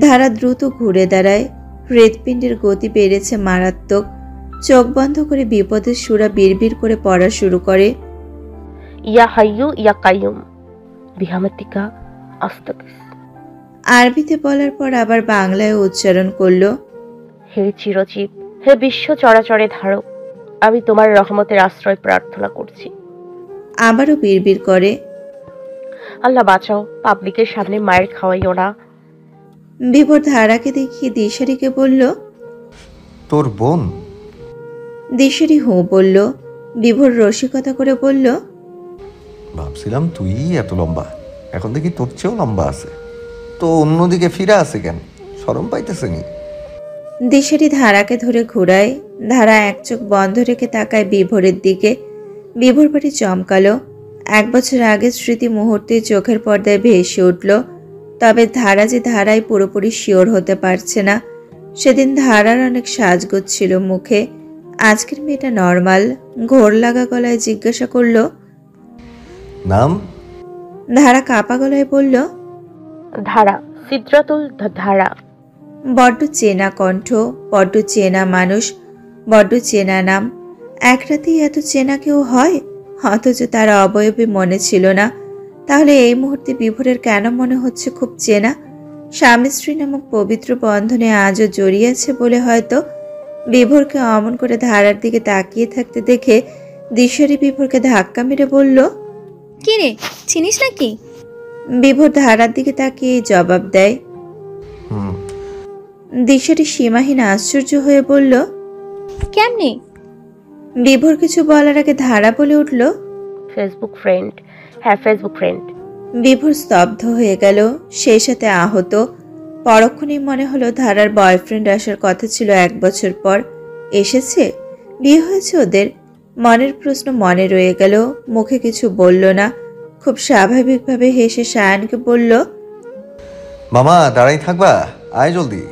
ধারা দ্রুত ঘুরে দাঁড়ায়। হৃৎপিণ্ডের গতি বেড়েছে মারাত্মক। চোখ বন্ধ করে বিপদের সুরা বিড়বিড় করে পড়া শুরু করে, ইয়া হাইয়ু ইয়া কাইয়ুম বিহামাতিকা আস্তাগিস। আরবিতে বলার পর আবার বাংলায় উচ্চারণ করলো, হে চিরজীব, হে বিশ্ব চরাচরে ধারক, আমি তোমার রহমতের আশ্রয় প্রার্থনা করছি। আবারও বিড়বিড় করে, আল্লাহ বাঁচাও, পাবলিকের সামনে মায়ের খাওয়াইও না। বিভোর ধারাকে দেখিয়ে দিশারিকে বলল, তোর বোন? দিশারি হো বলল। বিভোর রসিকতা করে বলল, ভাবছিলাম তুই এত লম্বা, এখন দেখি তোর চেয়েও লম্বা আছে। তো অন্যদিকে ফিরে আছে কেন? শরম পাইতেছে নি? দিশারি ধারাকে ধরে ঘোরায়। ধারা এক চোখ বন্ধ রেখে তাকায় বিভোরের দিকে। বিভোর বাড়ি চমকালো। 1 বছর আগের স্মৃতি মুহূর্তে চোখের পর্দায় ভেসে উঠল। তবে ধারা যে ধারায় পুরোপুরি শিওর হতে পারছে না। সেদিন ধারার অনেক সাজগোজ ছিল মুখে। আজকের মেয়েটা নর্মাল। ঘোর লাগা গলায় জিজ্ঞাসা করল, নাম? ধারা কাপা গলায় বলল, ধারা, সিদ্রাতুল ধারা। বড্ড চেনা কণ্ঠ, বড্ড চেনা মানুষ, বড্ড চেনা নাম। এক রাতেই এত চেনা কেউ হয়? অথচ তার অবয়বে মনে ছিল না। তাহলে এই মুহূর্তে বিভোরের কেন মনে হচ্ছে খুব চেনা? স্বামী স্ত্রী নামক পবিত্র বন্ধনে আজও জড়িয়ে আছে বলে হয়তো। বিভোরকে অমন করে ধারার দিকে তাকিয়ে থাকতে দেখে দিশারি বিভোরকে ধাক্কা মেরে বলল, কি রে, চিনিস নাকি? বিভোর ধারার দিকে তাকিয়ে জবাব দেয়। দিশারি সীমাহীন আশ্চর্য হয়ে বলল, কেমনে? বিভোর কিছু বলার আগে ধারা বলে উঠল, ফেসবুক ফ্রেন্ড। হ্যাঁ, ফেসবুক ফ্রেন্ড। বিভোর স্তব্ধ হয়ে গেল, সেই সাথে আহত। পরক্ষণেই মনে হলো ধারার বয়ফ্রেন্ড আসার কথা ছিল 1 বছর পর। এসেছে? বিয়ে হয়েছে ওদের? মনের প্রশ্ন মনে রয়ে গেল। মুখে কিছু বলল না। খুব স্বাভাবিকভাবে হেসে সায়ানকে বলল, মামা দাঁড়াই থাকবা, আয় জলদি।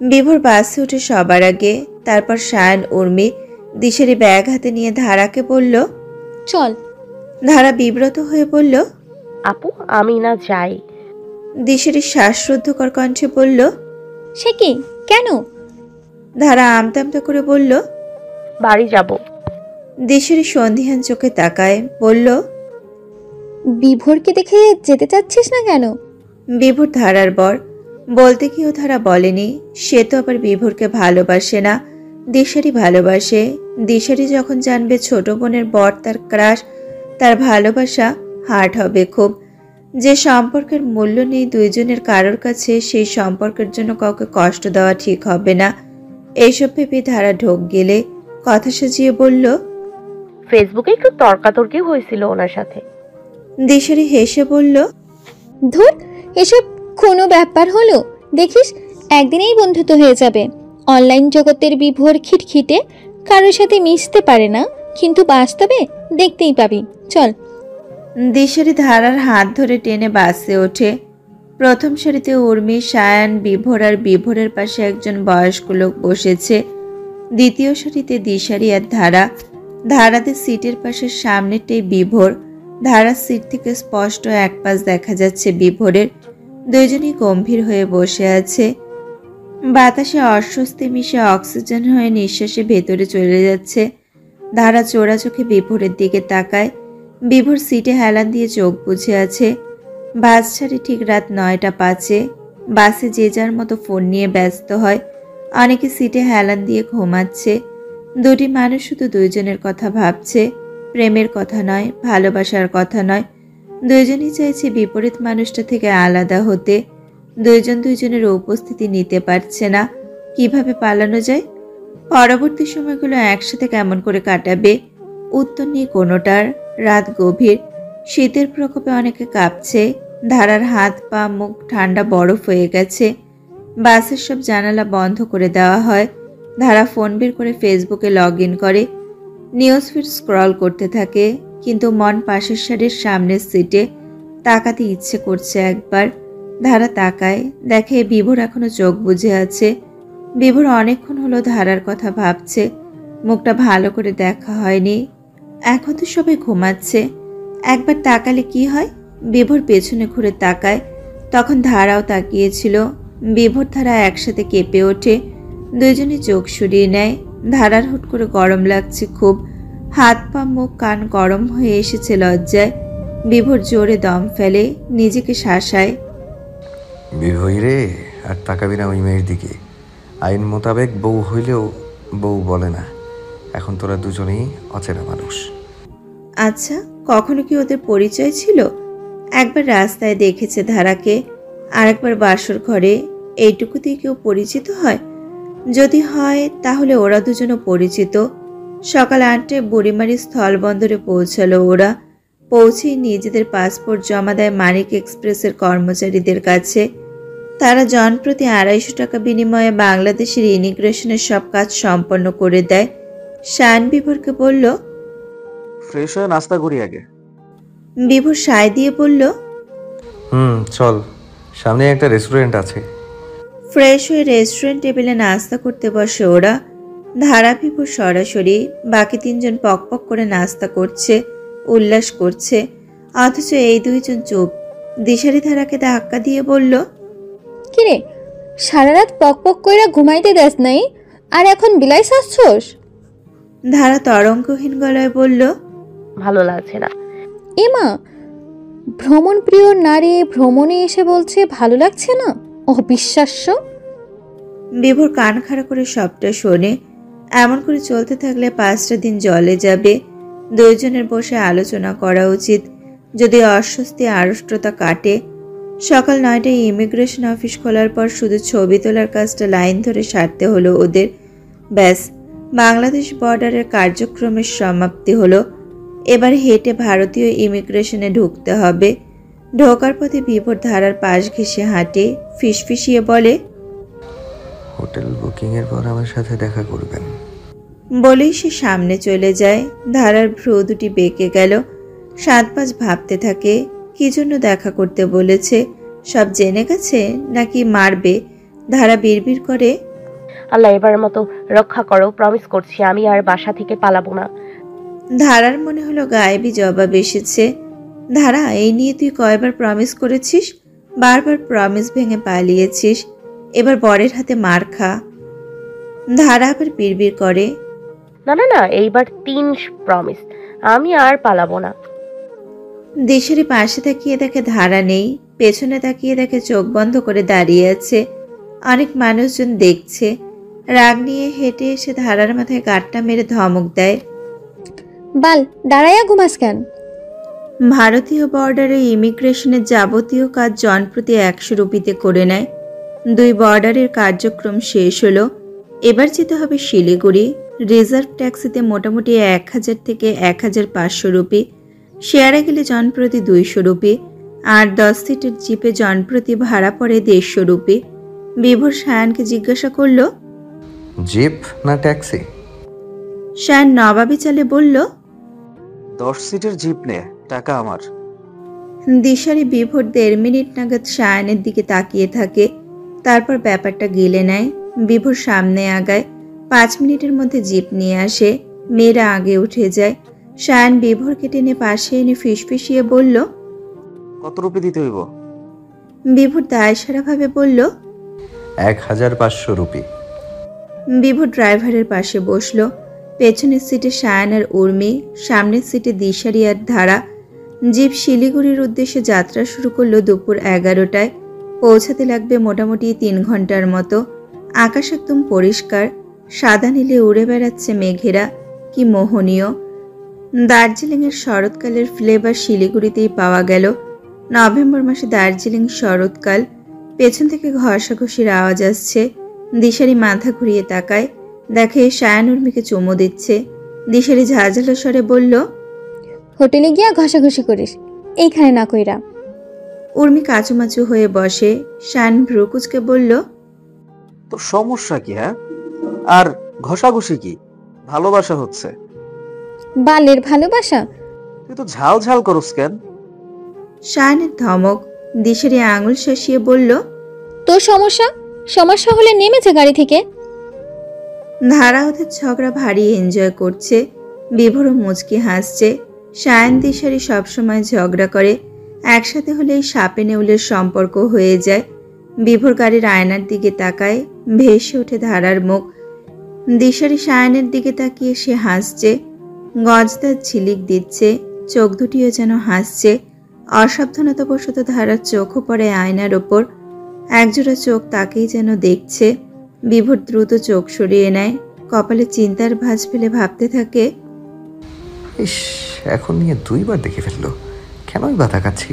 বিভোর বাসে উঠে সবার আগে। তারপর সায়ান, উর্মি। দিশারি ব্যাগ হাতে নিয়ে ধারাকে বলল, চল। ধারা বিব্রত হয়ে বলল, আপু, আমি না যাই। দিশারি শ্বাসরুদ্ধকর কণ্ঠে বলল, সে কি, কেন? ধারা আমতা আমতা করে বলল, বাড়ি যাব। দিশারি সন্ধিহান চোখে তাকায়, বলল, বিভোরকে দেখে যেতে চাচ্ছিস না কেন? বিভোর ধারার বর। বলতে গিয়েও ধারা বলেনি। সে তো আবার বিভোরকে ভালোবাসে না, দিশারি ভালোবাসে। দিশারি যখন জানবে ছোট বোনের বর তার ক্রাশ, তার ভালোবাসা হার্ট হবে খুব। যে সম্পর্কের মূল্য নেই দুইজনের কারোর কাছে, সেই সম্পর্কের জন্য কাউকে কষ্ট দেওয়া ঠিক হবে না। এইসব ভেবে ধারা ঢোক গেলে কথা সাজিয়ে বলল, ফেসবুকে একটু তর্কাতর্কি হয়েছিল ওনার সাথে। দিশারি হেসে বলল, ধুর, এসব কোনো ব্যাপার হলো? দেখিস, একদিনেই বন্ধুত্ব হয়ে যাবে। অনলাইন জগতের বিভোর খিটখিটে, কারোর সাথে মিশতে পারে না, কিন্তু বাস্তবে দেখতেই পাবি। চল। দিশারি ধারার হাত ধরে টেনে বাসে ওঠে। প্রথম সারিতে উর্মি, সায়ান, বিভোর আর বিভোরের পাশে একজন বয়স্ক লোক বসেছে। দ্বিতীয় সারিতে দিশারি আর ধারা। ধারাদের সিটের পাশে সামনেটাই বিভোর। ধারার সিট থেকে স্পষ্ট এক পাশ দেখা যাচ্ছে বিভোরের। দুইজনই গম্ভীর হয়ে বসে আছে। বাতাসে অস্বস্তি মিশে অক্সিজেন হয়ে নিঃশ্বাসে ভেতরে চলে যাচ্ছে। ধারা চোরা চোখে বিভোরের দিকে তাকায়। বিভোর সিটে হেলান দিয়ে চোখ বুজে আছে। বাস ছাড়ে ঠিক রাত 9টা 5-এ। বাসে যে যার মতো ফোন নিয়ে ব্যস্ত হয়। অনেকে সিটে হেলান দিয়ে ঘুমাচ্ছে। দুটি মানুষ শুধু দুইজনের কথা ভাবছে। প্রেমের কথা নয়, ভালোবাসার কথা নয়। দুইজনই চাইছে বিপরীত মানুষটা থেকে আলাদা হতে। দুইজন দুইজনের উপস্থিতি নিতে পারছে না। কিভাবে পালানো যায়? পরবর্তী সময়গুলো একসাথে কেমন করে কাটাবে? উত্তর নেই কোনোটার। রাত গভীর। শীতের প্রকোপে অনেকে কাঁপছে। ধারার হাত পা মুখ ঠান্ডা বরফ হয়ে গেছে। বাসের সব জানালা বন্ধ করে দেওয়া হয়। ধারা ফোন বের করে ফেসবুকে লগ ইন করে। নিউজ ফিড স্ক্রল করতে থাকে, কিন্তু মন পাশের সারির সামনের সিটে। তাকাতে ইচ্ছে করছে একবার। ধারা তাকায়, দেখে বিভোর এখনো চোখ বুজে আছে। বিভোর অনেকক্ষণ হলো ধারার কথা ভাবছে। মুখটা ভালো করে দেখা হয়নি। এখন তো সবাই ঘুমাচ্ছে। একবার তাকালে কি হয়? বিভোর পেছনে ঘুরে তাকায়। তখন ধারাও তাকিয়েছিল। বিভোর ধারা একসাথে কেঁপে ওঠে। দুইজনে চোখ সরিয়ে নেয়। ধারার হুট করে গরম লাগছে খুব। হাত পা মুখ কান গরম হয়ে এসেছে লজ্জায়। বিভোর জোরে দম ফেলে, নিজেকে শাসায়। বিভোই রে, আর তাকাবি না ওই মেয়ের দিকে। আইন মোতাবেক বউ হইলেও বউ বলে না। এখন তোরা দুজনেই অচেনা মানুষ। আচ্ছা, কখনো কি ওদের পরিচয় ছিল? একবার রাস্তায় দেখেছে ধারাকে, আর একবার বাসর ঘরে। এইটুকুতেই কেউ পরিচিত হয়? যদি হয় তাহলে ওরা দুজনও পরিচিত। সকাল 8টায় বুড়িমারি স্থলবন্দরে পৌঁছালো ওরা। পৌঁছেই নিজেদের পাসপোর্ট জমা দেয় মানিক এক্সপ্রেসের কর্মচারীদের কাছে। তারা জনপ্রতি 250 টাকা বিনিময়ে বাংলাদেশের ইমিগ্রেশনের সব কাজ সম্পন্ন করে দেয়। শান বিভোরকে বলল, ফ্রেশ হয়ে নাস্তা করি আগে। বিভোর সায় দিয়ে বলল, চল, সামনে একটা রেস্টুরেন্ট আছে। ফ্রেশ হয়ে রেস্টুরেন্ট টেবিলে নাস্তা করতে বসে ওরা। ধারা বিভোর সরাসরি। বাকি 3 জন পক পক করে নাস্তা করছে, উল্লাস করছে। অথচ এই 2 জন চুপ। দিশারি ধারাকে ধাক্কা দিয়ে বলল, কিরে, সারা রাত পক পক কইরা ঘুমাইতে দেস নাই, আর এখন বিলাই সাজছস? ধারা তরঙ্গহীন গলায় বলল, ভালো লাগছে না। এমা, ভ্রমণ প্রিয় নারী ভ্রমণে এসে বলছে ভালো লাগছে না? অবিশ্বাস্য। বিভোর কান খাড়া করে সবটা শোনে। এমন করে চলতে থাকলে 5টা দিন জলে যাবে। 2 জনের বসে আলোচনা করা উচিত, যদি অস্বস্তি আড়ষ্টতা কাটে। সকাল 9টায় ইমিগ্রেশন অফিস খোলার পর শুধু ছবি তোলার কাজটা লাইন ধরে সারতে হলো ওদের। ব্যাস, বাংলাদেশ বর্ডারের কার্যক্রমের সমাপ্তি হলো। এবার হেঁটে ভারতীয় ইমিগ্রেশনে ঢুকতে হবে। ঢোকার পথে বিভোর ধারার পাশ ঘেঁষে হাঁটে, ফিসফিসিয়ে বলে, হোটেল বুকিং এর পর আমার সাথে দেখা করবেন। বলেই সে সামনে চলে যায়। ধারার ভ্রু দুটি বেঁকে গেল। 7-5 ভাবতে থাকে, কি জন্য দেখা করতে বলেছে? সব জেনে গেছে নাকি মারবে? ধারা বিড়বিড় করে, আল্লাহ এবারের মতো রক্ষা করো, প্রমিস করছি আমি আর বাসা থেকে পালাবো না। ধারার মনে হলো গায়েবী জবাব এসেছে। ধারা, এই নিয়ে তুই কয়বার প্রমিস করেছিস? বারবার প্রমিস ভেঙে পালিয়েছিস। এবার বরের হাতে মার খা। ধারা আবার বিড়বিড় করে, না না না, এইবার 3 প্রমিস, আমি আর পালাবো না। দিশারি পাশে তাকিয়ে দেখে ধারা নেই। পেছনে তাকিয়ে দেখে চোখ বন্ধ করে দাঁড়িয়ে আছে। অনেক মানুষজন দেখছে। রাগ নিয়ে হেঁটে এসে ধারার মাথায় গাঁটটা মেরে ধমক দেয়, বাল, দাঁড়াইয়া ঘুমাস কেন? ভারতীয় বর্ডারে ইমিগ্রেশনের যাবতীয় কাজ জনপ্রতি 100 রুপিতে করে নেয়। 2 বর্ডারের কার্যক্রম শেষ হলো। এবার যেতে হবে শিলিগুড়ি। রিজার্ভ ট্যাক্সিতে মোটামুটি 1000 থেকে 1500 রুপি। শেয়ারে গেলে জনপ্রতি 200 রুপি। আর 10 সিটের জিপে জনপ্রতি ভাড়া পড়ে 150 রুপি। বিভোর শায়ানকে জিজ্ঞাসা করল, জিপ না ট্যাক্সি? শায়ান নবাবী চালে বলল, 10 সিটের জিপ নে, টাকা আমার। দিশারি বিভোর 1.5 মিনিট নাগাদ শায়ানের দিকে তাকিয়ে থাকে। তারপর ব্যাপারটা গিলে নেয়। বিভোর সামনে আগায়। 5 মিনিটের মধ্যে জিপ নিয়ে আসে। মেয়েরা আগে উঠে যায়। সায়ান বিভোরকে টেনে পাশে এনে ফিসফিসিয়ে বলল, কত রুপি দিতে হইব? বিভোর দায়সারাভাবে বলল, 1500 রুপি। বিভোর ড্রাইভারের পাশে বসল। পেছনের সিটে সায়ান আর উর্মি, সামনের সিটে দিশারি আর ধারা। জিপ শিলিগুড়ির উদ্দেশ্যে যাত্রা শুরু করলো দুপুর 11টায়। পৌঁছাতে লাগবে মোটামুটি 3 ঘন্টার মতো। আকাশ একদম পরিষ্কার, সাদা নীলে উড়ে বেড়াচ্ছে মেঘেরা, কি মোহনীয়। দার্জিলিংয়ের শরৎকালের ফ্লেভার শিলিগুড়িতেই পাওয়া গেল। নভেম্বর মাসে দার্জিলিং শরৎকাল। পেছন থেকে ঘষাঘষির আওয়াজ আসছে। দিশারি মাথা ঘুরিয়ে তাকায়, দেখে সায়ান উর্মিকে চুমো দিচ্ছে। দিশারি ঝাঁঝালো স্বরে বলল, হোটেলে গিয়া ঘষাঘষি করিস, এইখানে না কইরা। উর্মি কাচুমাচু হয়ে বসে। সায়ান ভ্রুকুচকে বলল, তোর সমস্যা কি? হ্যাঁ, আর ঘষাঘষি কি? ভালোবাসা হচ্ছে। বালের ভালোবাসা? তুই তো ঝাল ঝাল করস কেন? সায়ানের ধমক। দিশারি আঙুল শাসিয়ে বলল, তোর সমস্যা? সমস্যা হলে নেমেছে গাড়ি থেকে। ধারা ওদের ঝগড়া ভারী এনজয় করছে। বিভোরও মুচকি হাসছে। সায়ান দিশারি সবসময় ঝগড়া করে, একসাথে হলেই সাপে নেউলের সম্পর্ক হয়ে যায়। বিভোর গাড়ির আয়নার দিকে তাকায়, ভেসে ওঠে ধারার মুখ। দিশারি সায়ানের দিকে তাকিয়ে সে হাসছে, গজদার ঝিলিক দিচ্ছে, চোখ দুটিও যেন হাসছে। অসাবধানতাবশত ধারার চোখও পড়ে আয়নার ওপর। একজোড়া চোখ তাকেই যেন দেখছে। বিভোর দ্রুত চোখ সরিয়ে নেয়, কপালে চিন্তার ভাঁজ ফেলে ভাবতে থাকে, ইস, এখন নিয়ে 2 বার দেখে ফেললো, কেনই বা তাকাচ্ছি।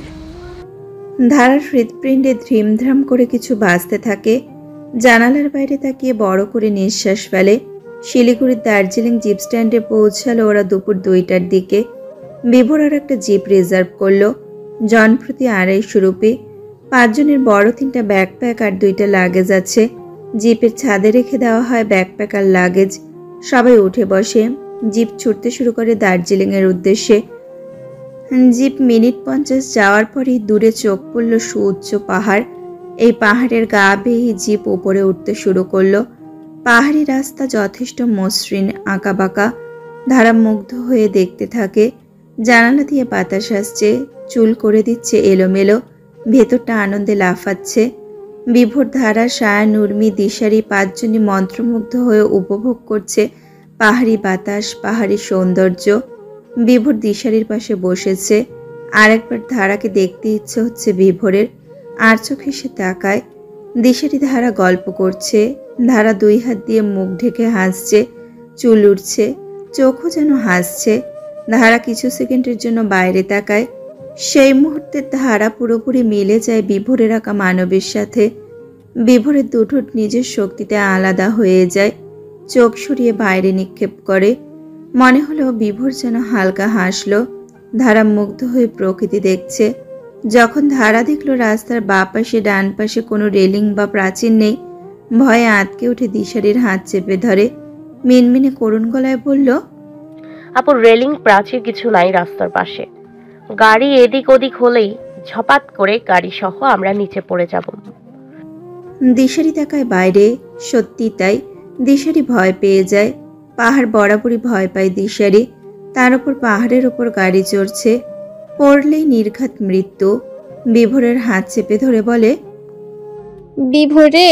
ধারার হৃৎপিণ্ডে ধ্রিমধ্রাম করে কিছু বাজতে থাকে। জানালার বাইরে তাকিয়ে বড় করে নিঃশ্বাস ফেলে। শিলিগুড়ির দার্জিলিং জিপ স্ট্যান্ডে পৌঁছালো ওরা দুপুর 2টার দিকে। বিভোর আর একটা জিপ রিজার্ভ করলো, জনপ্রতি 250 রুপি। 5 জনের বড় 3টা ব্যাকপ্যাক আর 2টা লাগেজ আছে। জিপের ছাদে রেখে দেওয়া হয় ব্যাকপ্যাক আর লাগেজ। সবাই উঠে বসে। জিপ ছুটতে শুরু করে দার্জিলিংয়ের উদ্দেশ্যে। জিপ মিনিট 50 যাওয়ার পরই দূরে চোখ পড়ল সুউচ্চ পাহাড়। এই পাহাড়ের গা বেয়ে জিপ উপরে উঠতে শুরু করলো। পাহাড়ি রাস্তা যথেষ্ট মসৃণ, আঁকাবাঁকা। ধারা মুগ্ধ হয়ে দেখতে থাকে। জানালা দিয়ে বাতাস আসছে, চুল করে দিচ্ছে এলোমেলো, ভেতরটা আনন্দে লাফাচ্ছে। বিভোর, ধারা, সায়ান, উর্মি, দিশারি 5 জনই মন্ত্রমুগ্ধ হয়ে উপভোগ করছে পাহাড়ি বাতাস, পাহাড়ি সৌন্দর্য। বিভোর দিশারির পাশে বসেছে। আরেকবার ধারাকে দেখতে ইচ্ছে হচ্ছে বিভোরের। আর চোখে সে তাকায়। দিশারি ধারা গল্প করছে। ধারা 2 হাত দিয়ে মুখ ঢেকে হাসছে, চুল উঠছে, চোখও যেন হাসছে। ধারা কিছু সেকেন্ডের জন্য বাইরে তাকায়। সেই মুহূর্তে ধারা পুরোপুরি মিলে যায় বিভোরের আঁকা মানবের সাথে। বিভোরের দুঠোঁট নিজের শক্তিতে আলাদা হয়ে যায়। চোখ সরিয়ে বাইরে নিক্ষেপ করে। মনে হলো বিভোর যেন হালকা হাসলো। ধারা মুগ্ধ হয়ে প্রকৃতি দেখছে। যখন ধারা দেখলো রাস্তার বাঁ পাশে ডান পাশে কোনো রেলিং বা প্রাচীর নেই, ভয়ে আঁতকে উঠে দিশারির হাত চেপে ধরে। মিনমিনে করুণ গলায় বলল, আপু, রেলিং প্রাচীর কিছু নাই রাস্তার পাশে। গাড়ি এদিক ওদিক হলেই ঝপাত করে গাড়ি সহ আমরা নিচে পড়ে যাব। দিশারি তাকায় বাইরে। সত্যি তাই, দিশারি ভয় পেয়ে যায়। পাহাড় বরাবরই ভয় পায় দিশারি। তার উপর পাহাড়ের ওপর গাড়ি চড়ছে, পড়লেই নির্ঘাত মৃত্যু। বিভোরের হাত চেপে ধরে বলে, বিভোরে,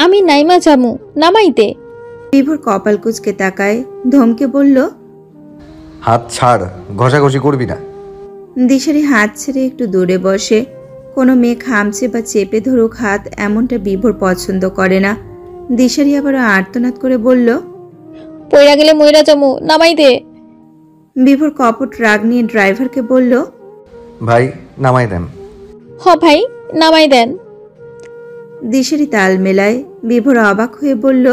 আমি নাইমা যামু, নামাই দে। বিভোর কপাল কুঁচকে তাকায়, ধমকে বলল, হাত ছাড়, ঘষাঘষি করবি না। দিশারি হাত ছেড়ে একটু দূরে বসে। কোনো মেয়ে খামছে বা চেপে ধরুক হাত, এমনটা বিভোর পছন্দ করে না। দিশারি আবারও আর্তনাদ করে বলল, পয়রা গেলে ময়রা যামু, নামাই দে। বিভোর কপট রাগ নিয়ে ড্রাইভারকে বলল, ভাই নামাই দেন। হ ভাই, নামাই দেন। দিশারি তাল মেলায়। বিভোর অবাক হয়ে বলল,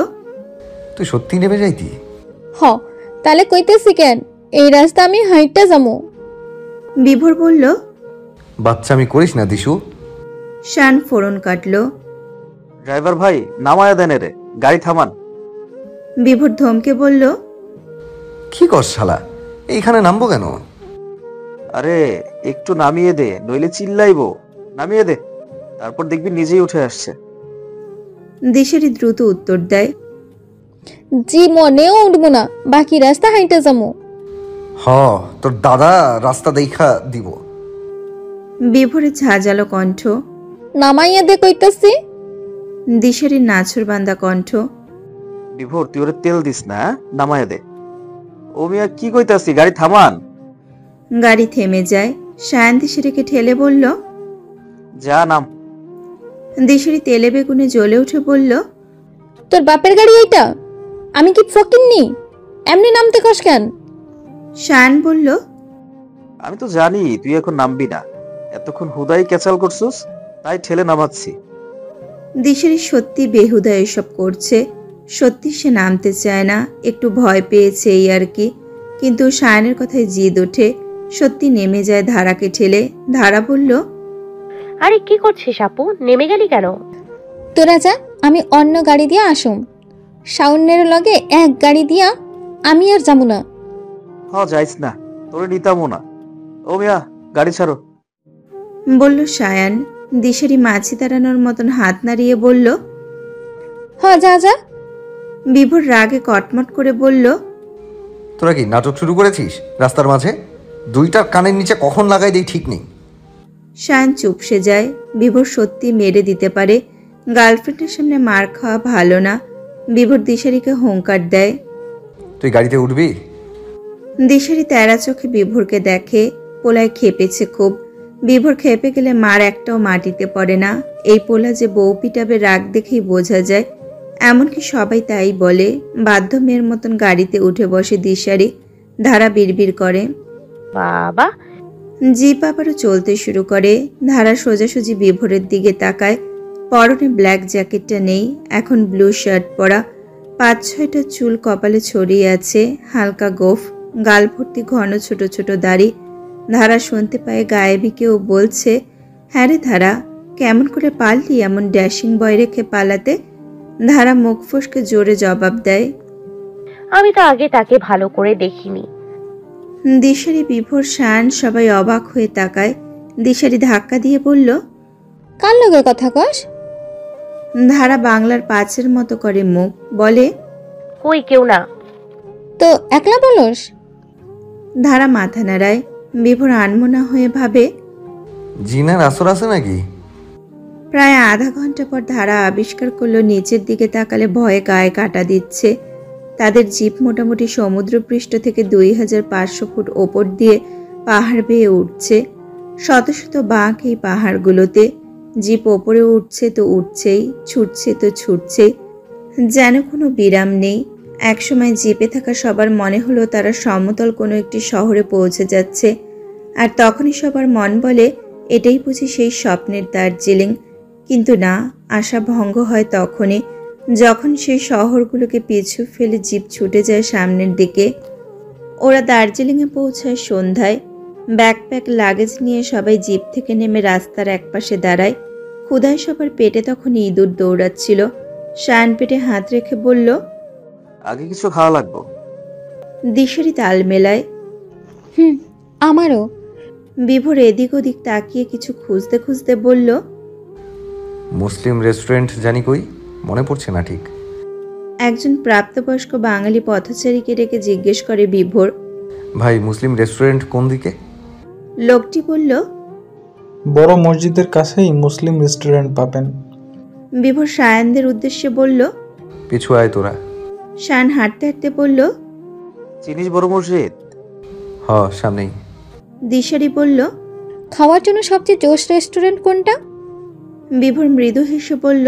তুই সত্যি নেমে যাইতি? হ, তাহলে কইতেছি কেন, এই রাস্তা আমি হাইটটা যামু। বিভোর বলল, বাচ্চামি করিস না দিশু। শান ফোরন কাটল। ড্রাইভার ভাই, নামায়া দেন রে, গাড়ি থামান। বিভোর ধমকে বলল, কি কর শালা, এইখানে নামবো কেন? আরে একটু নামিয়ে দে, নইলে চিল্লাইবো। নামিয়ে দে, তারপর দেখবি নিজেই উঠে আসছে। দিশারি দ্রুত উত্তর দেয়, জীবনেও উঠবো না, বাকি রাস্তা হাইটা যাবো। হ, তোর দাদা রাস্তা দেখা দিব। বিভোরের ঝাঁঝালো কণ্ঠ, নামাইয়া দে কইতাছি। দিশারির নাছর বান্দা কণ্ঠ, বিভোর তুই ওরে তেল দিস না, নামায়া দে। ও মিয়া কি কইতাছি, গাড়ি থামান। গাড়ি থেমে যায়। সায়ান দিশারিকে ঠেলে বলল, যা নাম। দিশারি তেলে বেগুনে জ্বলে উঠে বলল, তোর বাপের গাড়ি এইটা? আমি কি ফকিন্নি? এমনি নামতে কস কেন? সায়ান বলল, আমি তো জানি তুই এখন নামবি না, এতক্ষণ হুদাই ক্যাচাল করছিস, তাই ঠেলে নামাচ্ছি। দিশারি সত্যি বেহুদা এসব করছে। সত্যি সে নামতে চায় না, একটু ভয় পেয়েছে এই আর কি। কিন্তু সায়ানের কথায় জিদ ওঠে, সত্যি নেমে যায় ধারাকে ঠেলে। ধারা বলল, আরে কি করছিস আপু, নেমে গেলি কেন? তোরা যা, আমি অন্য গাড়ি দিয়ে আসুম। শাওনের লগে এক গাড়ি দিয়া আমি আর যাবো না। হ যাইস না, তোরে নিতামও না। ও মিয়া গাড়ি ছাড়ো, বলল সায়ান। দিশারি মাছি তাড়ানোর মতন হাত নাড়িয়ে বলল, হ যা যা। বিভোর রাগে কটমট করে বলল, তোরা কি নাটক শুরু করেছিস রাস্তার মাঝে? দুইটার কানের নিচে কখন লাগাই দেই ঠিক নেই। সায়ান চুপসে যায়। বিভোর সত্যি মেরে দিতে পারে। গার্লফ্রেন্ডের সামনে মার খাওয়া ভালো না। বিভোর দিশারিকে হুঙ্কার দেয়, তুই গাড়িতে উঠবি? দিশারি তেরা চোখে বিভোরকে দেখে। পোলায় খেপেছে খুব। বিভোর খেপে গেলে মার একটাও মাটিতে পড়ে না। এই পোলা যে বউ পিটাবে রাগ দেখেই বোঝা যায়। এমনকি সবাই তাই বলে। বাধ্য মেয়ের মতন গাড়িতে উঠে বসে দিশারি। ধারা বিড়বিড় করে, বাবা। জিপ আবারও চলতে শুরু করে। ধারা সোজাসুজি বিভোরের দিকে তাকায়। পরনে ব্ল্যাক জ্যাকেটটা নেই, এখন ব্লু শার্ট পরা। 5-6টা চুল কপালে ছড়িয়ে আছে, হালকা গোফ, গাল ভর্তি ঘন ছোট ছোট দাড়ি। ধারা শুনতে পায় গায়েবী কেউ বলছে, হ্যাঁ রে ধারা, কেমন করে পারলি এমন ড্যাশিং বয় রেখে পালাতে? ধারা মুখ ফসকে জোরে জবাব দেয়, আমি তো আগে তাকে ভালো করে দেখিনি। দিশারি, বিভোর, শান সবাই অবাক হয়ে তাকায়। দিশারি ধাক্কা দিয়ে বলল, কার লগে কথা কস? ধারা বাংলার 5-এর মতো করে মুখ, বলে, কই কেউ না। তো একলা বলস? ধারা মাথা নাড়ায়। বিভোর আনমনা হয়ে ভাবে, জিনার আসর আছে নাকি? প্রায় আধা ঘন্টা পর ধারা আবিষ্কার করলো নিচের দিকে তাকালে ভয়ে গায়ে কাটা দিচ্ছে। তাদের জিপ মোটামুটি সমুদ্রপৃষ্ঠ থেকে 2500 ফুট ওপর দিয়ে পাহাড় বেয়ে উঠছে। শত শত বাঁক এই পাহাড়গুলোতে। জিপ ওপরে উঠছে তো উঠছেই, ছুটছে তো ছুটছেই, যেন কোনো বিরাম নেই। একসময় জিপে থাকা সবার মনে হলো তারা সমতল কোনো একটি শহরে পৌঁছে যাচ্ছে। আর তখনই সবার মন বলে, এটাই বুঝি সেই স্বপ্নের দার্জিলিং। কিন্তু না, আশা ভঙ্গ হয় তখনই, যখন সেই শহরগুলোকে পিছু ফেলে জিপ ছুটে যায় সামনের দিকে। ওরা দার্জিলিংয়ে পৌঁছায় সন্ধ্যায়। ব্যাকপ্যাক লাগেজ নিয়ে সবাই জিপ থেকে নেমে রাস্তার একপাশে দাঁড়ায়। ক্ষুধায় সবার পেটে তখন ইঁদুর দৌড়াচ্ছিল। শান পেটে হাত রেখে বলল, আগে কিছু খাওয়া লাগবো। দিশারি তাল মেলায়, আমারও। বিভোর এদিক ওদিক তাকিয়ে কিছু খুঁজতে খুঁজতে বলল, মুসলিম রেস্টুরেন্ট জানি কই, মনে পড়ছে না ঠিক। একজন প্রাপ্তবয়স্ক বাঙালি পথচারীকে ডেকে জিজ্ঞেস করে বিভোর, ভাই মুসলিম রেস্টুরেন্ট কোন দিকে? লোকটি বলল, বড় মসজিদের কাছেই মুসলিম রেস্টুরেন্ট পাবেন। বিভোর সায়ানদের উদ্দেশ্যে বলল, পিছু আয় তোরা। শান হাঁটতে হাঁটতে বলল, চিনিস বড় মসজিদ? হ, সামনেই। দিশারি বলল, খাওয়ার জন্য সবচেয়ে জোশ রেস্টুরেন্ট কোনটা? বিভোর মৃদু হেসে বলল,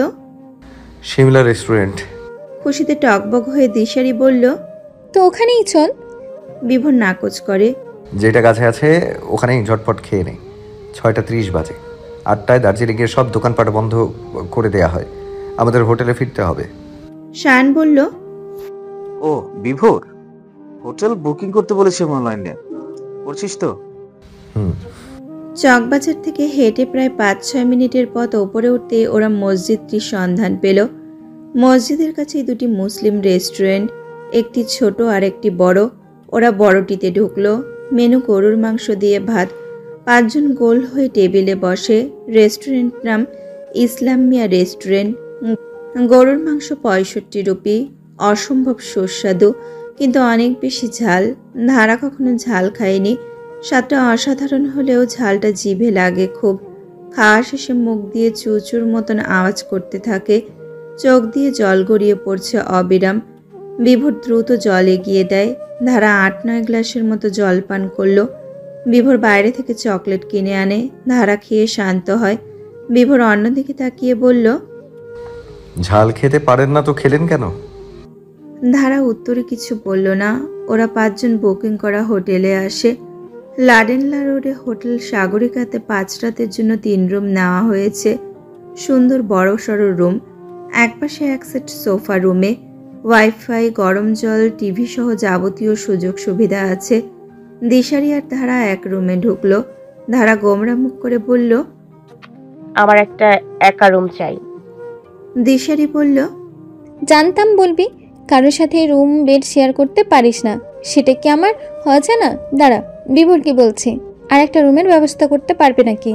শিমলা রেস্টুরেন্ট। খুশিতে টকবক হয়ে দিশারি বলল, তো ওখানেই চল। বিভোর নাকচ করে, যেটা কাছে আছে ওখানেই ঝটপট খেয়ে নেই। 6:30 বাজে। 8টায় দার্জিলিংয়ের সব দোকানপাট বন্ধ করে দেয়া হয়। আমাদের হোটেলে ফিরতে হবে। শান বলল, ও বিভোর, হোটেল বুকিং করতে বলেছে অনলাইনে, করছিস তো? চকবাজার থেকে হেঁটে প্রায় 5-6 মিনিটের পথ ওপরে উঠতে ওরা মসজিদটির সন্ধান পেল। মসজিদের কাছেই দুটি মুসলিম রেস্টুরেন্ট, একটি ছোট আর একটি বড়। ওরা বড়টিতে ঢুকলো। মেনু গরুর মাংস দিয়ে ভাত। 5 জন গোল হয়ে টেবিলে বসে। রেস্টুরেন্ট নাম ইসলাম মিয়া রেস্টুরেন্ট। গরুর মাংস 65 রুপি, অসম্ভব সুস্বাদু, কিন্তু অনেক বেশি ঝাল। ধারা কখনো ঝাল খায়নি। স্বাদটা অসাধারণ হলেও ঝালটা জিভে লাগে খুব। খাওয়া শেষে মুখ দিয়ে চুচুর মতন আওয়াজ করতে থাকে, চোখ দিয়ে জল গড়িয়ে পড়ছে অবিরাম। বিভোর দ্রুত জল এগিয়ে দেয়। ধারা ৮-৯ গ্লাসের মতো জল পান করল। বিভোর বাইরে থেকে চকলেট কিনে আনে। ধারা খেয়ে শান্ত হয়। বিভোর অন্যদিকে তাকিয়ে বলল, ঝাল খেতে পারেন না তো খেলেন কেন? ধারা উত্তরে কিছু বলল না। ওরা 5 জন বুকিং করা হোটেলে আসে। লাডেনলা রোডে হোটেল সাগরিকাতে 5 রাতের জন্য 3 রুম নেওয়া হয়েছে। সুন্দর বড় সড়ো রুম। একপাশে এক সেট সোফা, রুমে ওয়াইফাই, গরম জল, টিভি সহ যাবতীয় সুযোগ সুবিধা আছে। দিশারি আর ধারা এক রুমে ঢুকলো। ধারা গোমরা মুখ করে বলল, আমার একটা একা রুম চাই। দিশারি বলল, জানতাম বলবি কারোর সাথে রুম বেড শেয়ার করতে পারিস না। সেটা কি আমার হয়েছে না? দাঁড়া, বিভোর কি বলছি, আর একটা রুমের ব্যবস্থা করতে পারবে নাকি?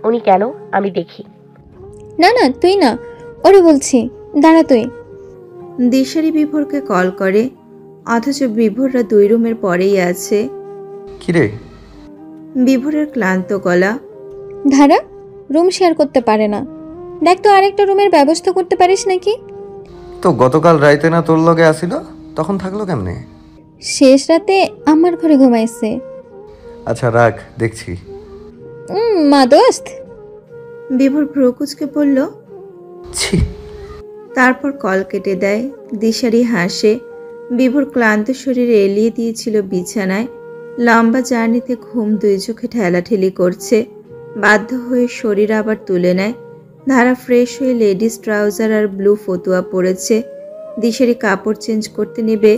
উনি কেন? আমি দেখি। না না, তুই না, ওরে বলছি। দাঁড়া তুই। দিশারি বিভোরকে কল করে, অথচ বিভোররা 2 রুমের পরেই আছে। কিরে? বিভোরের ক্লান্ত গলা। ধারা রুম শেয়ার করতে পারে না। দেখ তো আরেকটা রুমের ব্যবস্থা করতে পারিস নাকি? তো গতকাল রাইতে না তোর লগে আসিল, তখন থাকলো কেমনে? শেষ রাতে আমার ঘরে ঘুমাইছে। আচ্ছা রাখ, দেখছি। মা দোস্ত। বিভোর ভ্রুকুচকে বলল, ছি। তারপর কল কেটে দেয়। দিশারি হাসে। বিভোর ক্লান্ত শরীরে এলিয়ে দিয়েছিল বিছানায়। লম্বা জার্নিতে ঘুম 2 চোখে ঠেলাঠেলি করছে। বাধ্য হয়ে শরীর আবার তুলে নেয়। ধারা ফ্রেশ হয়ে লেডিস ট্রাউজার আর ব্লু ফতুয়া পরেছে। দিশারি কাপড় চেঞ্জ করতে নেবে,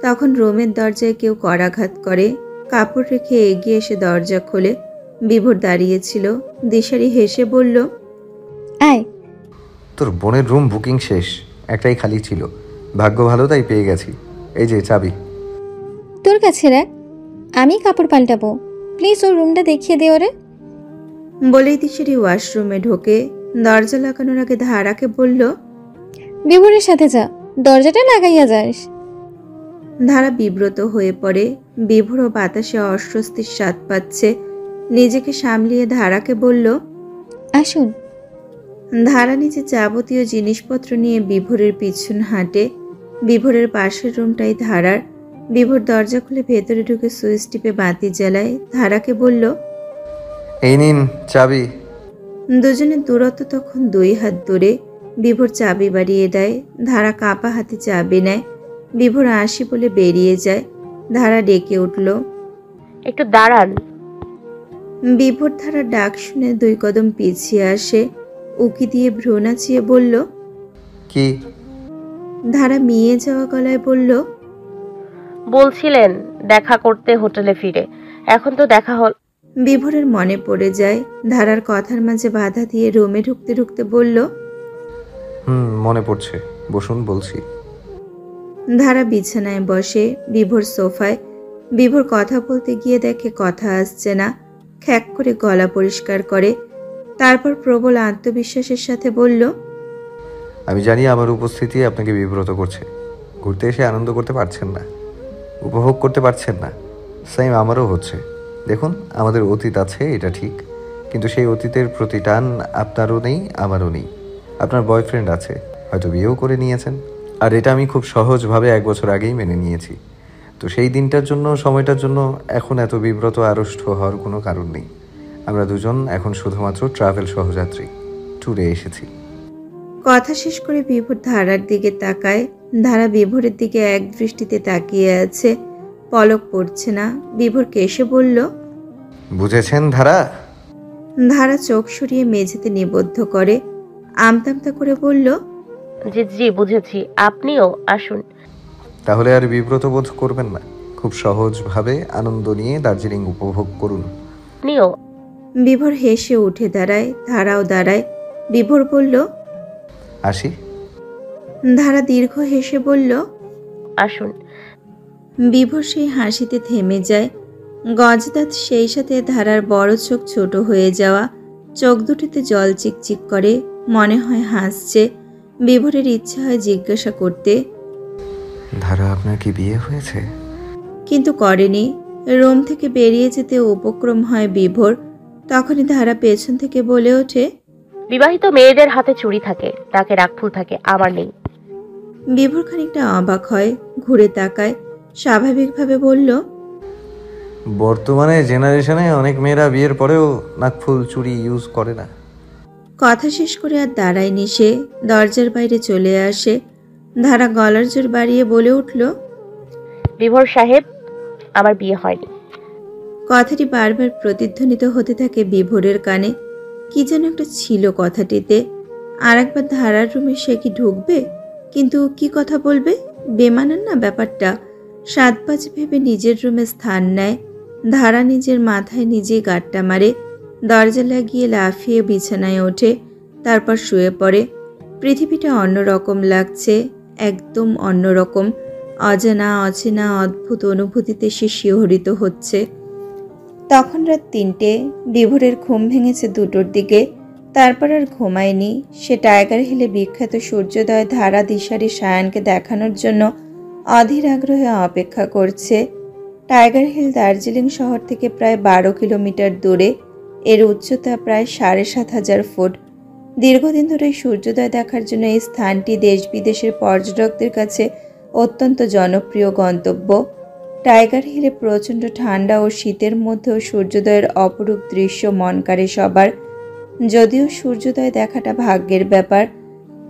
তখন রুমের দরজায় কেউ করাঘাত করে। কাপড় রেখে এগিয়ে এসে দরজা খোলে। বিভোর দাঁড়িয়েছিল। দিশারি হেসে বলল, আয়। তোর বোনের রুম বুকিং শেষ, একটাই খালি ছিল। ভাগ্য ভালো তাই পেয়ে গেছি। এই যে চাবি। তোর কাছে রাখ, আমি কাপড় পাল্টাবো। প্লিজ ওর রুমটা দেখিয়ে দে ওরে। বলেই দিশারি ওয়াশরুমে ঢোকে। দরজা লাগানোর আগে ধারাকে বলল, বিভোরের সাথে যা, দরজাটা লাগাইয়া যাস। ধারা বিব্রত হয়ে পড়ে। বিভোরও বাতাসে অস্বস্তির স্বাদ পাচ্ছে। নিজেকে সামলিয়ে ধারাকে বলল, আসুন। ধারা নিচে যাবতীয় জিনিসপত্র নিয়ে বিভোরের পিছন হাঁটে। বিভোরের পাশের রুমটাই ধারার। বিভোর দরজা খুলে ভেতরে ঢুকে সুইচ টিপে বাতি জ্বালায়। ধারাকে বলল, এই নিন চাবি। দুজনের দূরত্ব তখন 2 হাত দূরে। বিভোর চাবি বাড়িয়ে দেয়। ধারা কাঁপা হাতে চাবি নেয়। বিভোর আসি বলে বেরিয়ে যায়। ধারা ডেকে উঠল, একটু দাঁড়ান। বিভোর ধারার ডাক শুনে 2 কদম পিছিয়ে আসে। উকি দিয়ে ভ্রু নাচিয়ে বলল, কি? ধারা মিয়ে যাওয়া গলায় বলল, বলছিলেন দেখা করতে হোটেলে ফিরে, এখন তো দেখা হল। বিভোরের মনে পড়ে যায়। ধারার কথার মাঝে বাধা দিয়ে রুমে ঢুকতে ঢুকতে বলল, মনে পড়ছে, বসুন বলছি। ধারা বিছানায় বসে, বিভোর সোফায়। বিভোর কথা বলতে গিয়ে দেখে কথা আসছে না। খ্যাক করে গলা পরিষ্কার করে। তারপর প্রবল আত্মবিশ্বাসের সাথে বলল, আমি জানি আমার উপস্থিতি আপনাকে বিব্রত করছে। ঘুরতে এসে আনন্দ করতে পারছেন না, উপভোগ করতে পারছেন না। সেম আমারও হচ্ছে। দেখুন, আমাদের অতীত আছে, এটা ঠিক, কিন্তু সেই অতীতের প্রতি টান আপনারও নেই, আমারও নেই। আপনার বয়ফ্রেন্ড আছে, হয়তো বিয়েও করে নিয়েছেন, আর এটা আমি খুব সহজভাবে 1 বছর আগেই মেনে নিয়েছি। তো সেই দিনটার জন্য, সময়টার জন্য এখন এত বিব্রত আড়ষ্ট হওয়ার কোনো কারণ নেই। আমরা দুজন এখন শুধুমাত্র ট্রাভেল সহযাত্রী, ট্যুরে এসেছি। কথা শেষ করে বিভোর ধারার দিকে তাকায়। ধারা বিভোরের দিকে এক দৃষ্টিতে তাকিয়ে আছে, পলক পড়ছে না। বিভোর কেশে বলল, বুঝেছেন ধারা? ধারা চোখ সরিয়ে মেঝেতে নিবদ্ধ করে। আমতামতা করে বলল, জি জি বুঝেছি, আপনিও আসুন। তাহলে আর বিব্রত বোধ করবেন না। খুব সহজভাবে আনন্দ নিয়ে দার্জিলিং উপভোগ করুন। আপনিও। বিভোর হেসে উঠে দাঁড়ায়। ধারাও দাঁড়ায়। বিভোর বলল, আসি। ধারা দীর্ঘ হেসে বলল, আসুন। বিভোর সেই হাসিতে থেমে যায়। গজদাঁত, সেই সাথে ধারার বড় চোখ ছোট হয়ে যাওয়া। চোখ দুটিতে জল চিকচিক করে, মনে হয় হাসছে। বিভোরের ইচ্ছা হয় জিজ্ঞাসা করতে, ধারা, আপনার কি বিয়ে হয়েছে? কিন্তু করেনি। রুম থেকে বেরিয়ে যেতে উপক্রম হয় বিভোর। তখনই ধারা পেছন থেকে বলে ওঠে, বিবাহিত মেয়েদের হাতে চুড়ি থাকে, তাকে রাগফুল থাকে, আমার নেই। বিভোর খানিকটা অবাক হয়, ঘুরে তাকায়, স্বাভাবিকভাবে বলল, বর্তমানে জেনারেশনে অনেক মেয়েরা বিয়ের পরেও নাকফুল চুড়ি ইউজ করে না। কথা শেষ করে আর দাঁড়ায়নি সে, দরজার বাইরে চলে আসে। ধারা গলার জোর বাড়িয়ে বলে উঠল, বিভোর সাহেব, আমার বিয়ে হয়নি। কথাটি বারবার প্রতিধ্বনিত হতে থাকে বিভোরের কানে। কি যেন একটা ছিল কথাটিতে। আর একবার ধারার রুমে সে কি ঢুকবে? কিন্তু কি কথা বলবে? বেমানান না ব্যাপারটা। 7-5 ভেবে নিজের রুমে স্থান নেয়। ধারা নিজের মাথায় নিজেই গাঁটটা মারে, দরজা লাগিয়ে লাফিয়ে বিছানায় ওঠে, তারপর শুয়ে পড়ে। পৃথিবীটা অন্যরকম লাগছে, একদম অন্যরকম। অজানা অচেনা অদ্ভুত অনুভূতিতে সে শিহরিত হচ্ছে। তখন রাত 3টে। বিভোরের ঘুম ভেঙেছে 2টোর দিকে। তারপর আর ঘুমায়নি সে। টাইগার হিলে বিখ্যাত সূর্যোদয় ধারা দিশারি সায়ানকে দেখানোর জন্য অধীর আগ্রহে অপেক্ষা করছে। টাইগার হিল দার্জিলিং শহর থেকে প্রায় 12 কিলোমিটার দূরে। এর উচ্চতা প্রায় 7,500 ফুট। দীর্ঘদিন ধরে সূর্যোদয় দেখার জন্য এই স্থানটি দেশ বিদেশের পর্যটকদের কাছে অত্যন্ত জনপ্রিয় গন্তব্য। টাইগার হিলে প্রচণ্ড ঠান্ডা ও শীতের মধ্যেও সূর্যোদয়ের অপরূপ দৃশ্য মন কাড়ে সবার। যদিও সূর্যোদয় দেখাটা ভাগ্যের ব্যাপার,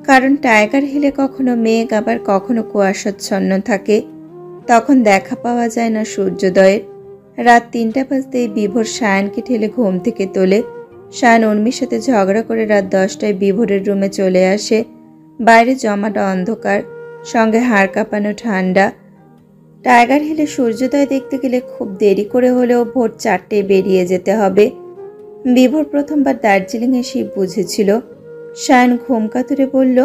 কারণ টাইগার হিলে কখনো মেঘ আবার কখনো কুয়াশাচ্ছন্ন থাকে, তখন দেখা পাওয়া যায় না সূর্যোদয়ের। রাত 3টা বাজতেই বিভোর সায়ানকে ঠেলে ঘুম থেকে তোলে। সায়ান উর্মির সাথে ঝগড়া করে রাত 10টায় বিভোরের রুমে চলে আসে। বাইরে জমাটা অন্ধকার, সঙ্গে হাড় কাঁপানো ঠান্ডা। টাইগার হিলে সূর্যোদয় দেখতে গেলে খুব দেরি করে হলেও ভোর 4টায় বেরিয়ে যেতে হবে। বিভোর প্রথমবার দার্জিলিং এসেই বুঝেছিল। সায়ান ঘুম কাতুরে বলল,